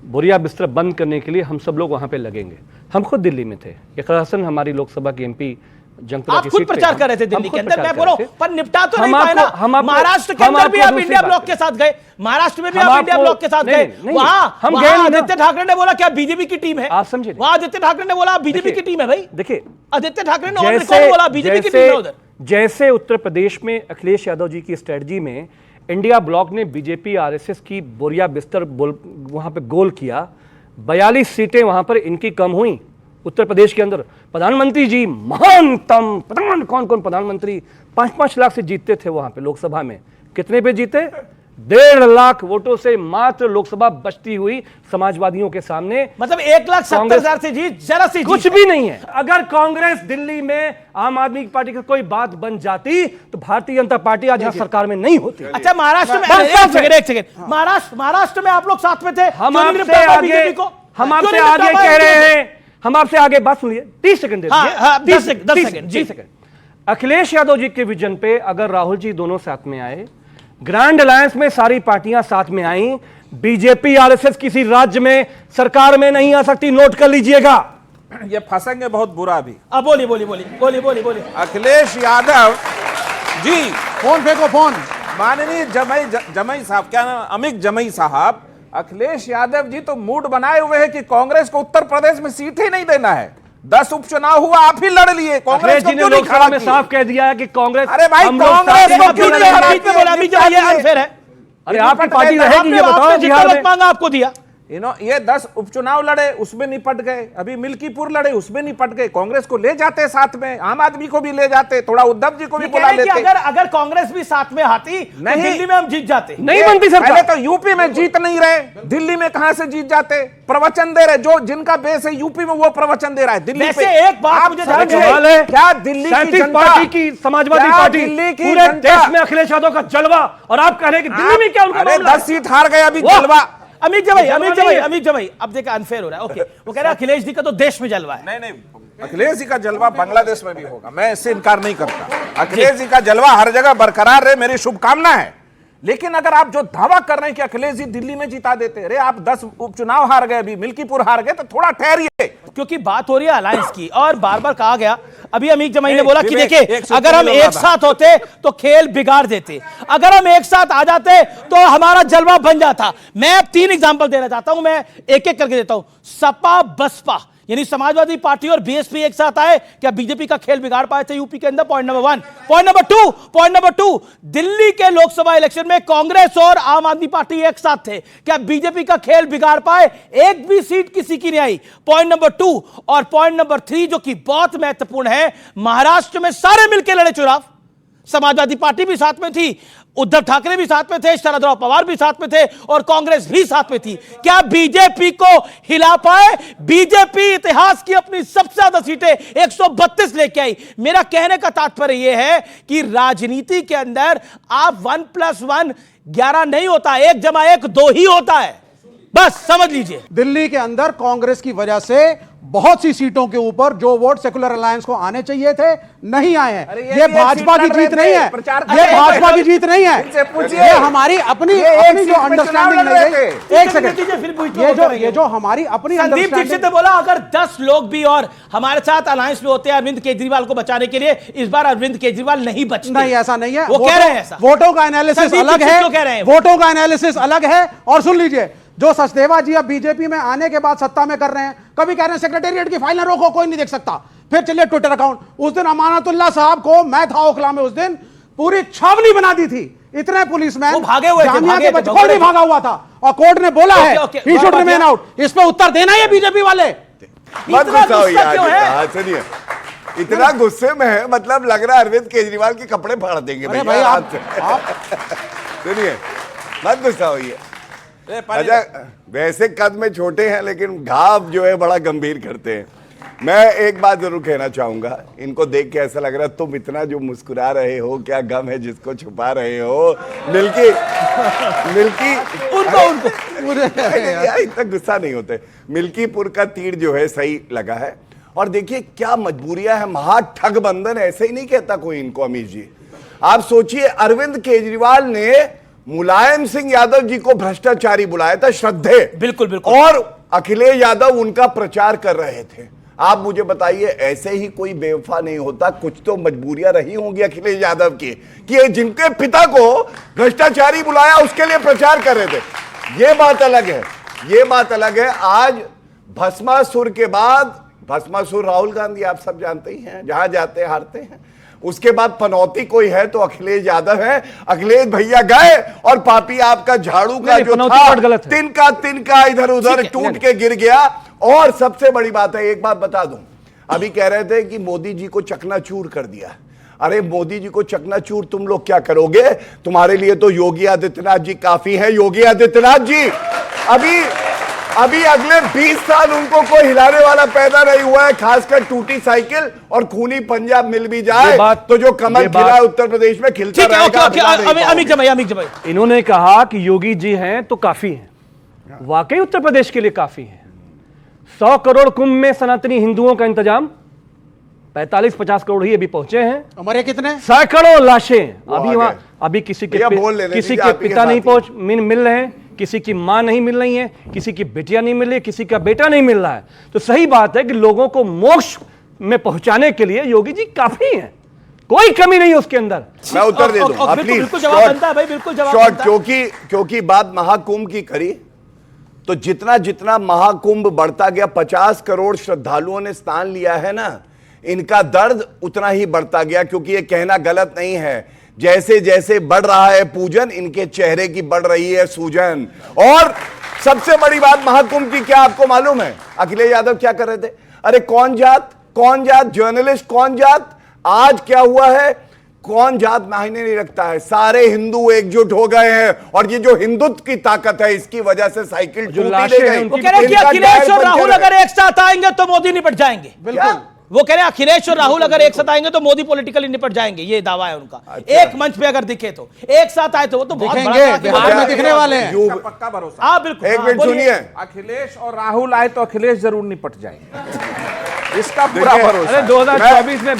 बुरिया बिस्तर बंद करने के लिए हम सब लोग वहां पे लगेंगे। हम खुद दिल्ली में थे, यकीन हसन हमारी लोकसभा की एमपी जंगपुरा आप की खुद सीट पे प्रचार कर रहे थे दिल्ली के अंदर, मैं बोल रहा हूं, पर निपटा तो नहीं हम पाए ना। आपको- महाराष्ट्र के अंदर भी आप इंडिया ब्लॉक के साथ गए, महाराष्ट्र में भी आप इंडिया ब्लॉक के साथ गए। वहां आदित्य ठाकरे ने बोला क्या बीजेपी की टीम है? आप समझे? वहां आदित्य ठाकरे ने बोला बीजेपी की टीम है। भाई देखिए, आदित्य ठाकरे ने ऑन रिकॉर्ड बोला बीजेपी की टीम है उधर। जैसे उत्तर प्रदेश में अखिलेश यादव जी की स्ट्रेटजी में इंडिया ब्लॉक ने बीजेपी आरएसएस की बोरिया बिस्तर वहां पे गोल किया, 42 सीटें वहां पर इनकी कम हुई उत्तर प्रदेश के अंदर। प्रधानमंत्री जी महानतम कौन प्रधानमंत्री 5-5 लाख से जीतते थे वहां पे लोकसभा में, कितने पे जीते? 1.5 लाख वोटों से मात्र लोकसभा बचती हुई समाजवादियों के सामने। मतलब 1,70,000 से जीत, जरा सी कुछ भी नहीं है। अगर कांग्रेस दिल्ली में आम आदमी पार्टी की कोई बात बन जाती तो भारतीय जनता पार्टी आज यहाँ सरकार में नहीं होती। अच्छा, महाराष्ट्र में एक सेकंड, महाराष्ट्र में आप लोग साथ में थे, हम आपसे आगे कह रहे हैं, हम आपसे आगे बात सुनिए, 30 सेकंड 10 सेकंड। अखिलेश यादव जी के विजन पे अगर राहुल जी दोनों साथ में आए, ग्रैंड अलायंस में सारी पार्टियां साथ में आई, बीजेपी आरएसएस किसी राज्य में सरकार में नहीं आ सकती, नोट कर लीजिएगा। ये फंसेंगे बहुत बुरा भी। अब बोलिए। अखिलेश यादव जी, फोन फेंको, फोन। माननीय जमई साहब, क्या नाम, अमित जमई साहब, अखिलेश यादव जी तो मूड बनाए हुए हैं कि कांग्रेस को उत्तर प्रदेश में सीट ही नहीं देना है। 10 उपचुनाव हुआ, आप ही लड़ लिए, कांग्रेस को क्यों नहीं खड़ा में साफ कह दिया है कि कांग्रेस, अरे भाई कांग्रेस को क्यों नहीं खड़ा किया? ये अनफेयर है। अरे आपकी पार्टी रहेगी ये बताओ बिहार में। मांगा आपको दिया, ये 10 उपचुनाव लड़े, उसमें निपट गए, अभी मिल्कीपुर लड़े, उसमें निपट गए। कांग्रेस को ले जाते साथ में, आम आदमी को भी ले जाते, थोड़ा उद्धव जी को भी बुला लेते। अगर कांग्रेस भी साथ में आती तो दिल्ली में हम जीत जाते। नहीं बनती सरकार। पहले तो यूपी में जीत नहीं रहे, दिल्ली में कहां से जीत जाते? प्रवचन दे रहे, जो जिनका बेस है यूपी में वो प्रवचन दे रहा है। दिल्ली पे एक बात मुझे क्या दिल्ली की जनता, पार्टी की समाजवादी पार्टी पूरे देश में अखिलेश यादव का जलवा, और आप कह रहे हैं कि दिल्ली में क्या उनका? 10 सीट हार गए, अभी जलवा। अमित जमाई अब देखा अनफेयर हो रहा है। ओके, वो कह रहा है अखिलेश जी का तो देश में जलवा है। नहीं, अखिलेश जी का जलवा बांग्लादेश में भी होगा, मैं इससे इनकार नहीं करता। अखिलेश जी का जलवा हर जगह बरकरार रहे, मेरी शुभकामना है। लेकिन अगर आप जो दावा कर रहे हैं कि अखिलेश जी दिल्ली में जिता देते, अरे आप 10 उपचुनाव हार गए, अभी मिल्कीपुर हार गए, तो थोड़ा ठहरिए, क्योंकि बात हो रही है अलायंस की, और बार बार कहा गया, अभी अमित जमाई ने बोला कि देखिए अगर हम एक साथ होते तो खेल बिगाड़ देते, अगर हम एक साथ आ जाते तो हमारा जलवा बन जाता। मैं 3 एग्जांपल देना चाहता हूं, मैं एक एक करके देता हूं। सपा बसपा यानी समाजवादी पार्टी और बीएसपी एक साथ आए, क्या बीजेपी का खेल बिगाड़ पाए थे यूपी के अंदर? Point number 1। Point number 2, Delhi के लोकसभा इलेक्शन में कांग्रेस और आम आदमी पार्टी एक साथ थे, क्या बीजेपी का खेल बिगाड़ पाए? एक भी सीट किसी की नहीं आई। पॉइंट नंबर 2 और पॉइंट नंबर 3 जो कि बहुत महत्वपूर्ण है, महाराष्ट्र में सारे मिलकर लड़े चुनाव, समाजवादी पार्टी भी साथ में थी, उद्धव ठाकरे भी साथ में थे, शरद पवार भी साथ में थे, और कांग्रेस भी साथ में थी। क्या बीजेपी को हिला पाए? बीजेपी इतिहास की अपनी सबसे ज्यादा सीटें 132 लेके आई। मेरा कहने का तात्पर्य यह है कि राजनीति के अंदर आप 1+1 11 नहीं होता, 1 + 1 2 ही होता है, बस समझ लीजिए। दिल्ली के अंदर कांग्रेस की वजह से बहुत सी सीटों के ऊपर जो वोट सेकुलर अलायंस को आने चाहिए थे नहीं आए हैं। ये भाजपा की जीत नहीं है, ये भाजपा की जीत नहीं है, ये हमारी अपनी जो अंडरस्टैंडिंग नहीं गई। एक सेकंड, ये जो हमारी अपनी संदीप दीक्षित ने बोला अगर 10 लोग भी और हमारे साथ अलायंस में होते हैं अरविंद केजरीवाल को बचाने के लिए, इस बार अरविंद केजरीवाल नहीं बचते। नहीं, ऐसा नहीं है। वो कह रहे हैं ऐसा। वोटों का एनालिसिस अलग है, वोटों का एनालिसिस अलग है। और सुन लीजिए, जो सचदेवा जी अब बीजेपी में आने के बाद सत्ता में कर रहे हैं, कभी कह रहे हैं सेक्रेटेरिएट की फाइल रोको, कोई नहीं देख सकता, फिर चलिए ट्विटर अकाउंट। उस दिन अमानतुल्लाह साहब को, मैं था ओखला में उस दिन, पूरी छावनी बना दी थी, इतने पुलिसमैन भागे हुए थे, जामिया के बच्चे, कोई नहीं भागा हुआ था, और कोर्ट ने बोला है ही शुड रिमेन आउट। इस पे उत्तर देना है बीजेपी वाले। मत गुस्सा हो यार, सुनिए, इतना गुस्से में है, मतलब लग रहा है अरविंद केजरीवाल के कपड़े फाड़ देंगे भाई आप सुनिए, मत गुस्सा होइए। अच्छा, वैसे कद में छोटे हैं लेकिन घाव जो है बड़ा गंभीर करते हैं। मैं एक बात जरूर कहना चाहूंगा, इनको देख के ऐसा लग रहा है तुम इतना जो मुस्कुरा रहे हो, क्या गम है जिसको छुपा रहे हो? मिल्की इतना गुस्सा नहीं होते। मिल्कीपुर का तीर जो है सही लगा है। और देखिए क्या मजबूरियां है, महा ठग बंधन, ऐसे ही नहीं कहता कोई इनको अमीर जी। आप सोचिए, अरविंद केजरीवाल ने मुलायम सिंह यादव जी को भ्रष्टाचारी बुलाया था, श्रद्धे, बिल्कुल बिल्कुल, और अखिलेश यादव उनका प्रचार कर रहे थे। आप मुझे बताइए, ऐसे ही कोई बेवफा नहीं होता, कुछ तो मजबूरियां रही होंगी अखिलेश यादव की कि जिनके पिता को भ्रष्टाचारी बुलाया उसके लिए प्रचार कर रहे थे। ये बात अलग है, ये बात अलग है। आज भस्मासुर के बाद, भस्मासुर राहुल गांधी आप सब जानते ही हैं, जहां जाते हैं हारते हैं। उसके बाद पनौती कोई है तो अखिलेश यादव है। अखिलेश भैया गए और पापी आपका झाड़ू का जो था तिनका इधर उधर टूट के गिर गया। और सबसे बड़ी बात है, एक बात बता दूं, अभी कह रहे थे कि मोदी जी को चकनाचूर कर दिया। अरे मोदी जी को चकनाचूर तुम लोग क्या करोगे? तुम्हारे लिए तो योगी आदित्यनाथ जी काफी है। योगी आदित्यनाथ जी अभी अगले 20 साल उनको कोई हिलाने वाला पैदा नहीं हुआ है, खासकर टूटी साइकिल और खूनी पंजाब मिल भी जाए तो जो कमल खिला उत्तर प्रदेश में खिलता रहेगा। इन्होंने कहा कि योगी जी हैं तो काफी हैं, वाकई उत्तर प्रदेश के लिए काफी हैं। 100 करोड़ कुंभ में सनातनी हिंदुओं का इंतजाम, 45-50 करोड़ ही अभी पहुंचे हैं। हमारे कितने? सैकड़ों लाशें अभी वहां, अभी किसी के पिता नहीं मिल रहे हैं, किसी की मां नहीं मिल रही है, किसी की बेटियां नहीं मिल रही, किसी का बेटा नहीं मिल रहा है। तो सही बात है कि लोगों को मोक्ष में पहुंचाने के लिए योगी जी काफी हैं, कोई कमी नहीं उसके अंदर। मैं उत्तर दे दूं, बिल्कुल जवाब बनता है भाई, बिल्कुल जवाब बनता है। क्योंकि बात महाकुंभ की करी तो जितना जितना महाकुंभ बढ़ता गया, 50 करोड़ श्रद्धालुओं ने स्नान लिया है ना, इनका दर्द उतना ही बढ़ता गया। क्योंकि ये कहना गलत नहीं है, जैसे जैसे बढ़ रहा है पूजन, इनके चेहरे की बढ़ रही है सूजन। और सबसे बड़ी बात महाकुंभ की क्या आपको मालूम है? अखिलेश यादव क्या कर रहे थे? अरे कौन जात जर्नलिस्ट, कौन जात? आज क्या हुआ है, कौन जात मायने नहीं रखता है, सारे हिंदू एकजुट हो गए हैं। और ये जो हिंदुत्व की ताकत है, इसकी वजह से साइकिल टूटी गई। वो कह रहे हैं कि अखिलेश और राहुल अगर एक साथ आएंगे तो मोदी निपट जाएंगे। बिल्कुल, वो कह रहे हैं अखिलेश और राहुल अगर एक साथ आएंगे तो मोदी पॉलिटिकली निपट जाएंगे, ये दावा है उनका। अच्छा। एक मंच पे अगर दिखे तो एक साथ आए तो वो तो बहुत दिखेंगे, बिहार में दिखने वाले हैं। पक्का भरोसा। हाँ बिल्कुल, एक मिनट सुनिए, अखिलेश और राहुल आए तो अखिलेश जरूर निपट जाएंगे, इसका पूरा भरोसा। अरे 2024 में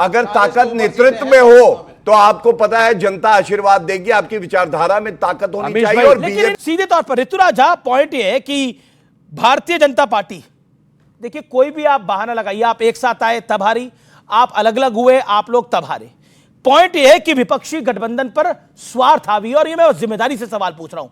अगर ताकत नेतृत्व में हो तो आपको पता है जनता आशीर्वाद देगी, आपकी विचारधारा में ताकत होनी चाहिए। और लेकिन सीधे तौर पर ऋतुराज झा, पॉइंट ये है कि भारतीय जनता पार्टी, देखिए कोई भी आप बहाना लगाइए, आप एक साथ आए तब हारी, आप अलग अलग हुए आप लोग तब हारे। पॉइंट यह है कि विपक्षी गठबंधन पर स्वार्थ हावी, और ये मैं जिम्मेदारी से सवाल पूछ रहा हूं,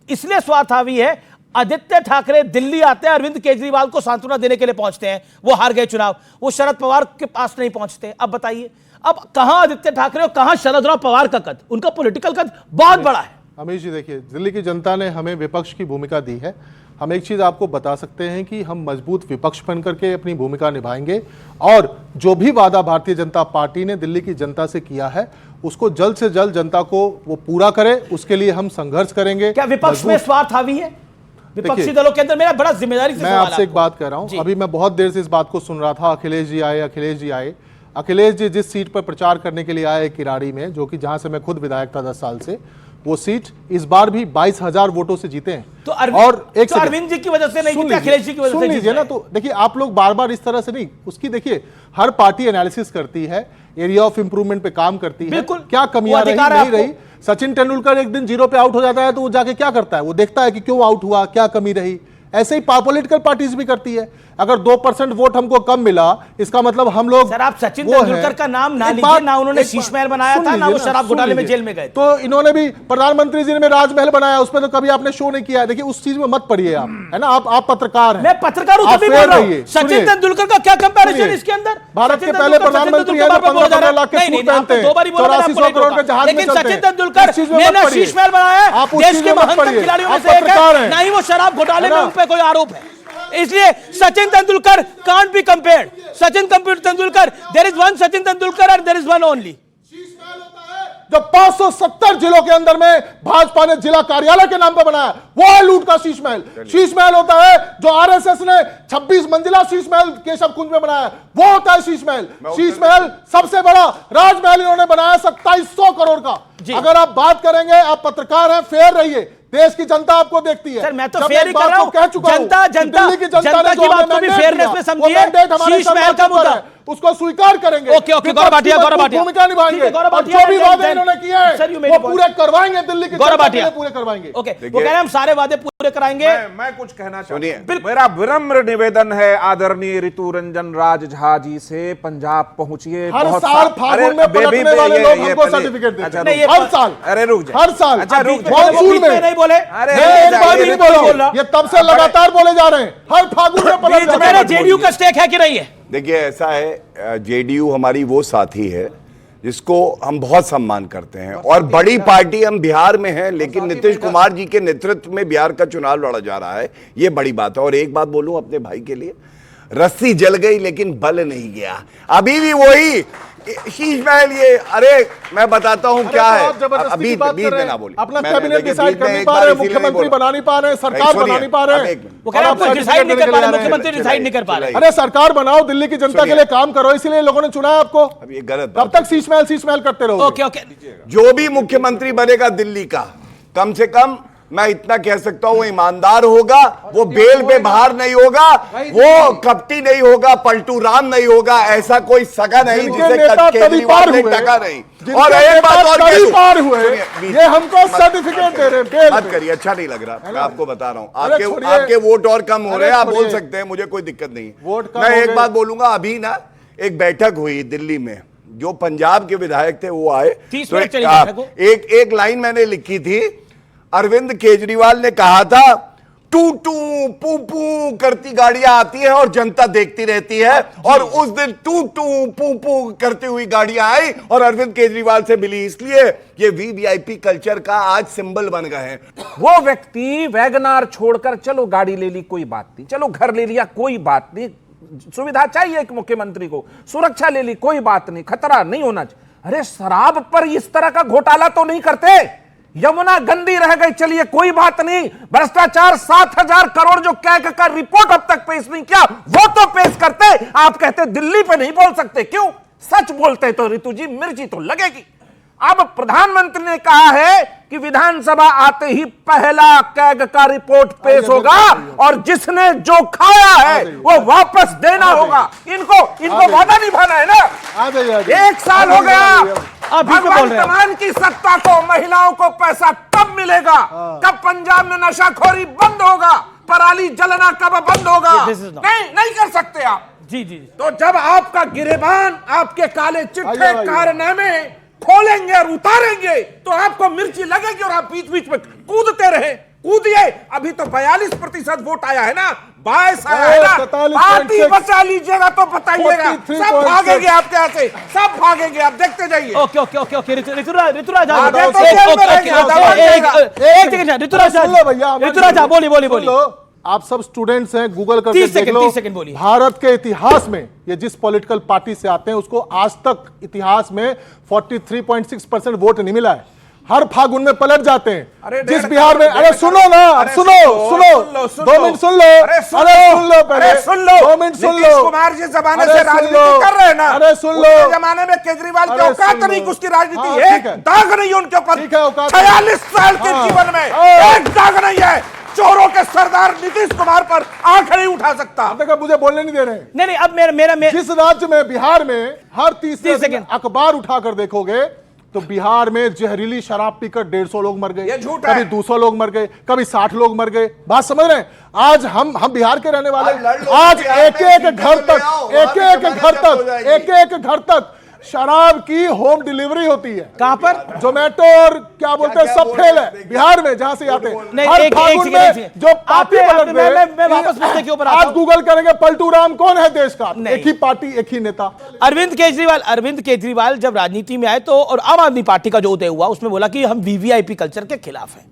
इसलिए स्वार्थ हावी है। आदित्य ठाकरे दिल्ली आते हैं, अरविंद केजरीवाल को सांत्वना देने के लिए पहुंचते हैं, वो हार गए चुनाव, वो शरद पवार के पास नहीं पहुंचते। अब बताइए, अब कहां आदित्य ठाकरे और कहां शरद राव पवार का कद? उनका पॉलिटिकल कद बहुत बड़ा है। अमीश जी देखिए, दिल्ली की जनता ने हमें विपक्ष की भूमिका दी है। हम एक चीज़ आपको बता सकते हैं कि हम मजबूत विपक्ष बन करके अपनी भूमिका निभाएंगे, और जो भी वादा भारतीय जनता पार्टी ने दिल्ली की जनता से किया है उसको जल्द से जल्द जनता को वो पूरा करे, उसके लिए हम संघर्ष करेंगे। क्या विपक्ष में स्वार्थ हावी है? विपक्षी दलों के अंदर मेरा बड़ा जिम्मेदारी से मैं आपसे एक बात कह रहा हूं, अभी मैं बहुत देर से इस बात को सुन रहा था, अखिलेश जी आए। अखिलेश जी जिस सीट पर प्रचार करने के लिए आए किराड़ी में, जो कि जहां से मैं खुद विधायक था 10 साल से, वो सीट इस बार भी 22,000 वोटों से जीते हैं। तो अरविंद जी की वजह से नहीं जीते, अखिलेश जी की वजह से जीते ना। तो देखिए, आप लोग बार बार इस तरह से नहीं, उसकी देखिए हर पार्टी एनालिसिस करती है, एरिया ऑफ इंप्रूवमेंट पे काम करती है, बिल्कुल क्या कमियां रही नहीं रही। सचिन तेंदुलकर एक दिन 0 पे आउट हो जाता है तो वो जाके क्या करता है, वो देखता है कि क्यों आउट हुआ, क्या कमी रही। ऐसे ही पॉलिटिकल पार्टीज भी करती है। अगर 2% वोट हमको कम मिला, इसका मतलब हम लोग, सर आप सचिन तेंदुलकर का नाम ना लीजिए, ना उन्होंने शीश महल बनाया था, ना वो शराब घोटाले में जेल में गए। तो इन्होंने भी, प्रधानमंत्री जी ने राजमहल बनाया, उसमें तो कभी आपने शो नहीं किया। देखिए उस चीज में मत पड़िए आप, है ना। आप पत्रकार हैं, मैं पत्रकार हूं, तभी बोल रहा हूं। सचिन तेंदुलकर का क्या कंपैरिजन इसके अंदर? भारत के पहले प्रधानमंत्री हैं, 15 लाख के सूट पहनते हैं, 8400 करोड़ के जहाज में चलते हैं। लेकिन सचिन तेंदुलकर ने ना शीश महल बनाया, देश के महानतम खिलाड़ियों में से एक है, ना ही वो शराब घोटाले में उन पर कोई आरोप है। इसलिए Sachin Tendulkar can't be compared. Sachin Tendulkar, there is one Sachin Tendulkar and there is one only. जब 570 जिलों के अंदर में भाजपा ने जिला कार्यालय के नाम पर बनाया, वो है लूट का शीश महल। शीश महल होता है जो आरएसएस ने 26 मंजिला शीश महल केशव कुंज में बनाया, वो होता है शीश महल। शीश महल सबसे बड़ा राजमहल इन्होंने बनाया 2700 करोड़ का। अगर आप बात करेंगे, आप पत्रकार हैं, फेयर रहिए, देश की जनता आपको देखती है। सर मैं तो फेयर ही कर रहा हूं, जनता की बात को भी फेयरनेस में समझिए। शीश महल का मुद्दा उसको स्वीकार करेंगे। ओके गौरव भाटिया भूमिका निभाएंगे, और जो भी वादे इन्होंने किए हैं वो पूरे करवाएंगे, दिल्ली की जनता के लिए पूरे करवाएंगे। ओके, वो कह रहे हैं हम सारे वादे पूरे कराएंगे। मैं कुछ कहना चाहूंगा, मेरा विनम्र निवेदन है आदरणीय ऋतु रंजन राज झा जी से, पंजाब पहुंचिए। हर साल फागुन में पलटने वाले लोग हमको सर्टिफिकेट देते हैं, हर साल। अरे रुक जाए, हर साल मॉनसून में नहीं बोले, अरे एक बार नहीं बोला, ये तब से लगातार बोले जा रहे हैं, हर फागुन में पलट जाते हैं। जेडीयू का स्टेक है कि नहीं है? देखिए ऐसा है, जेडीयू हमारी वो साथी है जिसको हम बहुत सम्मान करते हैं, और बड़ी पार्टी हम बिहार में हैं, लेकिन नीतीश कुमार जी के नेतृत्व में बिहार का चुनाव लड़ा जा रहा है, ये बड़ी बात है। और एक बात बोलूं अपने भाई के लिए, रस्सी जल गई लेकिन बल नहीं गया, अभी भी वही शीश महल। ये अरे मैं बताता हूं क्या है, अभी बीच में ना बोले, अपना कैबिनेट डिसाइड कर नहीं पा रहे, मुख्यमंत्री बना नहीं पा रहे, सरकार बना नहीं पा रहे, वो कह रहे हैं डिसाइड नहीं कर पा रहे, मुख्यमंत्री डिसाइड नहीं कर पा रहे। अरे सरकार बनाओ, दिल्ली की जनता के लिए काम करो, इसलिए लोगों ने चुना है आपको। अब ये गलत, कब तक शीश महल करते रहो? ओके, जो भी मुख्यमंत्री बनेगा दिल्ली का, कम से कम मैं इतना कह सकता हूं, वो ईमानदार होगा, वो बेल पे बाहर नहीं होगा, वो कपटी नहीं होगा, पलटू राम नहीं होगा, ऐसा कोई सगा नहीं जिसे केजरीवाल ने टका नहीं। और एक बात और पार हुए, ये हमको सर्टिफिकेट दे रहे हैं। मत करिए, अच्छा नहीं लग रहा, मैं आपको बता रहा हूं। आपके वोट और कम हो रहे हैं, आप बोल सकते हैं, मुझे कोई दिक्कत नहीं है। मैं एक बात बोलूंगा, अभी ना एक बैठक हुई दिल्ली में, जो पंजाब के विधायक थे वो आए, एक लाइन मैंने लिखी थी, अरविंद केजरीवाल ने कहा था, टू टू पू पू करती गाड़ियां आती है और जनता देखती रहती है, और उस दिन टू टू पू पू करती हुई गाड़ियां आई और अरविंद केजरीवाल से मिली, इसलिए ये वीवीआईपी कल्चर का आज सिंबल बन गए हैं। वो व्यक्ति वैगनार छोड़कर, चलो गाड़ी ले ली कोई बात नहीं, चलो घर ले लिया कोई बात नहीं, सुविधा चाहिए एक मुख्यमंत्री को, सुरक्षा ले ली कोई बात नहीं, खतरा नहीं होना चाहिए। अरे शराब पर इस तरह का घोटाला तो नहीं करते, यमुना गंदी रह गई, चलिए कोई बात नहीं, भ्रष्टाचार 7,000 करोड़ जो कैग का रिपोर्ट अब तक पेश नहीं किया, वो तो पेश करते। आप कहते दिल्ली पे नहीं बोल सकते, क्यों? सच बोलते तो ऋतु जी मिर्ची तो लगेगी। अब प्रधानमंत्री ने कहा है कि विधानसभा आते ही पहला कैग का रिपोर्ट पेश होगा, और जिसने जो खाया है वो वापस देना होगा। इनको वादा निभाना है ना। 1 साल हो गया, भगवान की सत्ता को, महिलाओं को पैसा कब मिलेगा? कब पंजाब में नशाखोरी बंद होगा? पराली जलना कब बंद होगा? नहीं कर सकते आप। जी। तो जब आपका गिरेबान, आपके काले चिट्ठे कारनामे खोलेंगे और उतारेंगे, तो आपको मिर्ची लगेगी और आप बीच में कूदते रहे। कूदिए, अभी तो 42% वोट आया है ना, 22 आया है ना, पार्टी बचा लीजिएगा तो बताइएगा, सब भागेंगे आपके यहाँ से, सब भागेंगे, आप देखते जाइए। ओके, ऋतुराज बोलिए। आप सब स्टूडेंट्स हैं, गूगल करके देख लो, भारत के इतिहास में ये जिस पॉलिटिकल पार्टी से आते हैं उसको आज तक इतिहास में 43.6% वोट नहीं मिला है। हर फागुन में पलट जाते हैं। अरे जिस डेढ़ बिहार में, करोड़, अरे सुनो ना, अरे सुनो सुनो 2 मिनट सुन लो, अरे सुन लो पहले, अरे सुन लो 2 मिनट सुन नीतीश लो। कुमार जिस जमाने अरे से सुन राजनीति लो, कर रहे हैं ना, अरे सुन लो, उसके जमाने में केजरीवाल की अरे औकात सुन नहीं, लो। उसकी राजनीति हाँ, एक ठीक है। दाग नहीं है उनके ऊपर, ठीक है, औकात 46 साल के हाँ। जीवन में हाँ। एक दाग नहीं है। चोरों के सरदार नीतीश कुमार पर आंख नहीं उठा सकता। अब तक मुझे बोलने नहीं दे रहे। नहीं अब मेरा जिस राज्य में, बिहार में हर तीसरे 30 दिन सेकंड। अखबार उठाकर देखोगे तो बिहार में जहरीली शराब पीकर 150 लोग मर गए, ये झूठ है। कभी 200 लोग मर गए, कभी 60 लोग मर गए। बात समझ रहे हैं? आज हम बिहार के रहने वाले, आज लड़ लो, आज बिहार में एक एक सीटें घर तो ले आओ, तक, वहाँ एक भी एक जमानत घर जब्त हो तक, जाएगी। एक एक घर तक शराब की होम डिलीवरी होती है। कहां पर? जोमेटो और क्या बोलते हैं, क्या सब बोल फेल रहे है हैं? बिहार में, जहां से आते हैं। नहीं, हर एक फागुन सेकंड, में एक सेकंड। जो पार्टी आपने- पलट गए, मैं वापस मुद्दे के ऊपर आता आज हूं। गूगल करेंगे पलटू राम कौन है देश का, नहीं। एक ही पार्टी, एक ही नेता। अरविंद केजरीवाल जब राजनीति में आए तो, और आम आदमी पार्टी का जो उदय हुआ, उसमें बोला कि हम वीवीआईपी कल्चर के खिलाफ हैं।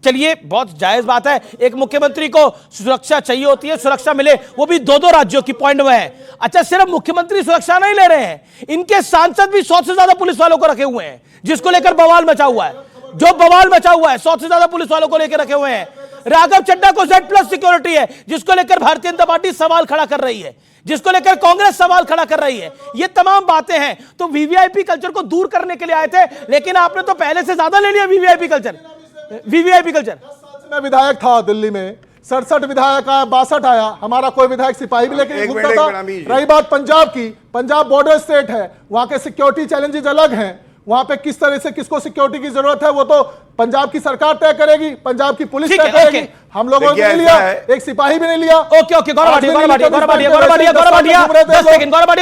चलिए, बहुत जायज बात है, एक मुख्यमंत्री को सुरक्षा चाहिए होती है, सुरक्षा मिले, वो भी 2-2 राज्यों की पॉइंट में है। अच्छा, सिर्फ मुख्यमंत्री सुरक्षा नहीं ले रहे हैं, इनके सांसद भी 100 से ज्यादा पुलिस वालों को रखे हुए हैं, जिसको लेकर बवाल मचा हुआ है। जो बवाल मचा हुआ है, 100 से ज्यादा पुलिस वालों को लेकर रखे हुए हैं। राघव चड्ढा को Z+ सिक्योरिटी है, जिसको लेकर भारतीय जनता पार्टी सवाल खड़ा कर रही है, जिसको लेकर कांग्रेस सवाल खड़ा कर रही है। ये तमाम बातें हैं। तो वीवीआईपी कल्चर को दूर करने के लिए आए थे, लेकिन आपने तो पहले से ज्यादा ले लिया वीवीआईपी कल्चर। मैं विधायक था दिल्ली में, 67 विधायक आया, 62 आया, हमारा कोई विधायक सिपाही भी लेके नहीं एक घूमता मिनट, था। एक मिनट, अमीश जी। रही बात पंजाब की, पंजाब बॉर्डर स्टेट है, वहां के सिक्योरिटी चैलेंजेस अलग हैं। वहां पे किस तरह से किसको सिक्योरिटी की जरूरत है वो तो पंजाब की सरकार तय करेगी, पंजाब की पुलिस ठीक तय है, करेगी। ओके। हम लोगों ने देखिए, नहीं लिया, ऐसा है। एक सिपाही भी नहीं लिया। ओके गौरव भाटिया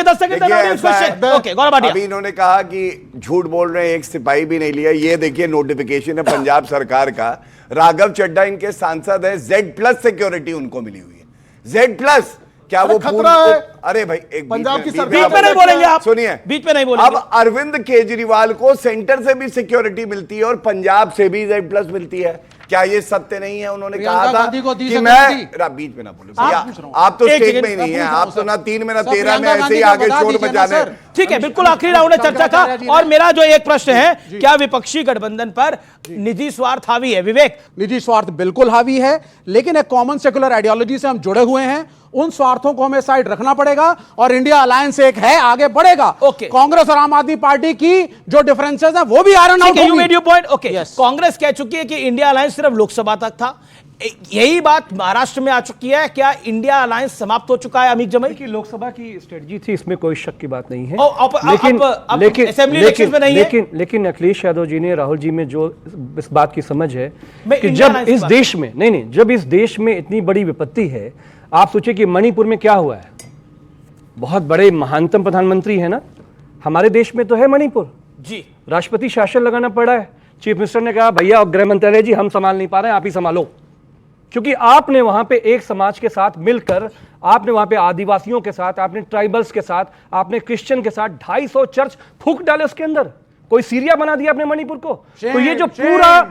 10 सेकंड देखिए, ऐसा है। ओके गौरव भाटिया। अभी इन्होंने कहा कि झूठ बोल रहे हैं, एक सिपाही भी नहीं लिया। ये देखिए नोटिफिकेशन है पंजाब सरकार का, राघव चड्ढा इनके सांसद है, Z+ सिक्योरिटी उनको मिली हुई है। Z+, क्या अरे वो खतरा है। अरे भाई, एक पंजाब की सरकार- बीच में नहीं बोलेंगे आप, सुनिए, बीच में नहीं बोलेंगे। अब अरविंद केजरीवाल को सेंटर से भी सिक्योरिटी मिलती है और पंजाब से भी Z+ मिलती है। क्या ये सत्य नहीं है? उन्होंने कहा था कि मैं बीच में ना बोले भैया, आप तो स्टेज में ही नहीं है, आप तो ना 3 में ना 13 में ऐसे ही आगे शोर मचाने। ठीक है, बिल्कुल आखिरी राउंड है चर्चा का। और मेरा जो एक प्रश्न है, क्या विपक्षी गठबंधन पर निजी स्वार्थ हावी है? विवेक, निजी स्वार्थ बिल्कुल हावी है, लेकिन एक कॉमन सेकुलर आइडियोलॉजी से हम जुड़े हुए हैं। उन स्वार्थों को हमें साइड रखना पड़ेगा और इंडिया अलायंस एक है, आगे बढ़ेगा। ओके। कांग्रेस और आम आदमी पार्टी की जो डिफरेंसेस हैं वो भी आयरन आउट यू मेड होंगी। Your point. Okay, Yes. Congress कह चुकी है कि इंडिया अलायंस सिर्फ लोकसभा तक था। यही बात महाराष्ट्र में आ चुकी है। क्या इंडिया अलायंस समाप्त हो चुका है? अमित जमई कि लोकसभा की स्ट्रेटजी थी, इसमें कोई शक की बात नहीं है। लेकिन असेंबली इलेक्शंस में नहीं है। लेकिन अखिलेश यादव जी ने, राहुल जी में जो इस बात की समझ है मैं कि इंडिया जब अलायंस की इस बात- देश में नहीं, जब इस देश में इतनी बड़ी विपत्ति है, आप सोचिए कि मणिपुर में क्या हुआ है। बहुत बड़े महानतम प्रधानमंत्री है ना हमारे देश में, तो है मणिपुर जी। राष्ट्रपति शासन लगाना पड़ा है। चीफ मिनिस्टर ने कहा भैया गृह मंत्रालय जी हम संभाल नहीं पा रहे हैं, आप ही संभालो, क्योंकि आपने वहां पे एक समाज के साथ मिलकर, आपने वहां पे आदिवासियों के साथ, आपने ट्राइबल्स के साथ, आपने क्रिश्चियन के साथ 250 चर्च फूंक डाले उसके अंदर, कोई सीरिया बना दिया आपने मणिपुर को। तो ये जो पूरा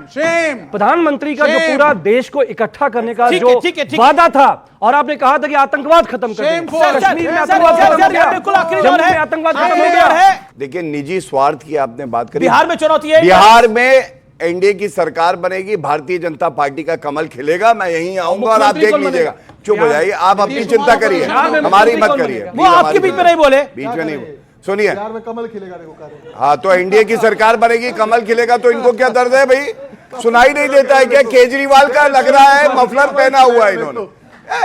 प्रधानमंत्री का जो पूरा देश को इकट्ठा करने का जो वादा था, और आपने कहा था कि आतंकवाद खत्म कर देंगे, कश्मीर में आतंकवाद खत्म हो गया, जम्मू में आतंकवाद खत्म हो गया। देखिए, निजी स्वार्थ की आपने बात करी। बिहार में चुनौती है, बिहार में एनडीए की सरकार बनेगी, भारतीय जनता पार्टी का कमल खिलेगा, मैं यहीं आऊंगा और आप देख लीजिएगा। चुप हो जाइए, आप अपनी चिंता करिए, हमारी मत करिए। वो आपके बीच में नहीं बोले, बीच में नहीं। सुनिए, बिहार में कमल खिलेगा, देखो कर रहे हैं। हाँ, तो एनडीए की सरकार बनेगी, कमल खिलेगा, तो इनको क्या दर्द है भाई? सुनाई नहीं देता है क्या? केजरीवाल का लग रहा है मफलर पहना हुआ है इन्होंने।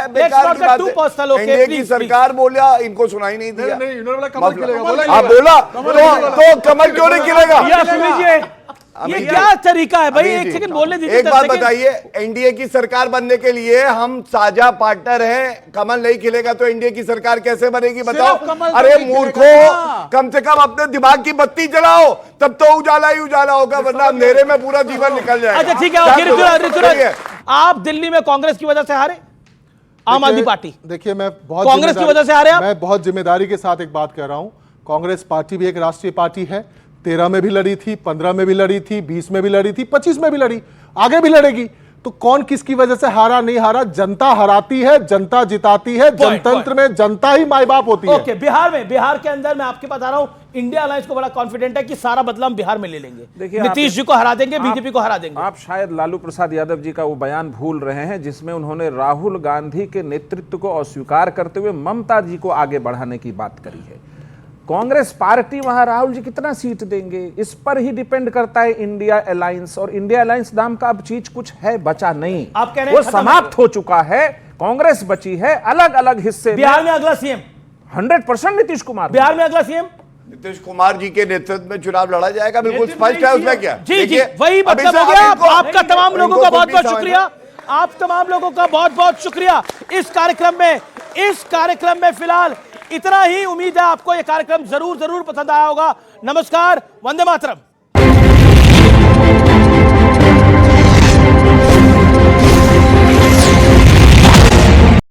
बेकार की बात है। एनडीए की सरकार बोला, इनको सुनाई नहीं दिया। नहीं, इन्होंने बोला कमल खिलेगा, बोला आप बोला तो कमल क्यों नहीं खिलेगा? ये क्या तरीका है भाई? एक सेकंड बोलने दीजिए। एक बात बताइए, एनडीए की सरकार बनने के लिए हम साझा पार्टनर हैं, कमल नहीं खिलेगा तो एनडीए की सरकार कैसे बनेगी बताओ? अरे मूर्खों, कम से कम अपने दिमाग की बत्ती जलाओ, तब तो उजाला ही उजाला होगा, वरना अंधेरे में पूरा जीवन निकल जाएगा। अच्छा ठीक है, आप दिल्ली में कांग्रेस की वजह से हारे, आम आदमी पार्टी। देखिए, मैं बहुत कांग्रेस की वजह से हारे आप? मैं बहुत जिम्मेदारी के साथ एक बात कह रहा हूं। कांग्रेस पार्टी भी एक राष्ट्रीय पार्टी है, 13 में भी लड़ी थी, 15 में भी लड़ी थी, 20 में भी लड़ी थी, 25 में भी लड़ी, आगे भी लड़ेगी। तो कौन किसकी वजह से हारा नहीं हारा, जनता हराती है, जनता जिताती है, जनतंत्र में जनता ही माई बाप होती है। ओके, बिहार के अंदर मैं आपके बता रहा हूं, इंडिया अलायंस को बड़ा कॉन्फिडेंट है कि सारा बदला हम बिहार में ले लेंगे। देखिए, नीतीश जी को हरा देंगे, बीजेपी को हरा देंगे। आप शायद लालू प्रसाद यादव जी का वो बयान भूल रहे हैं जिसमें उन्होंने राहुल गांधी के नेतृत्व को अस्वीकार करते हुए ममता जी को आगे बढ़ाने की बात करी है। कांग्रेस पार्टी वहां राहुल जी कितना सीट देंगे इस पर ही डिपेंड करता है इंडिया अलायंस, और इंडिया अलायंस नाम का अब चीज कुछ है बचा नहीं, आप कह रहे हैं वो समाप्त हो चुका है। कांग्रेस बची है अलग अलग हिस्से। बिहार में अगला सीएम 100% नीतीश कुमार। बिहार में अगला सीएम नीतीश कुमार जी के नेतृत्व में चुनाव लड़ा जाएगा, बिल्कुल स्पष्ट है, उसमें क्या। जी जी, वही मतलब हो गया। आपका तमाम लोगों का बहुत बहुत शुक्रिया, आप तमाम लोगों का बहुत बहुत शुक्रिया इस कार्यक्रम में फिलहाल इतना ही। उम्मीद है आपको यह कार्यक्रम जरूर पसंद आया होगा। नमस्कार, वंदे मातरम।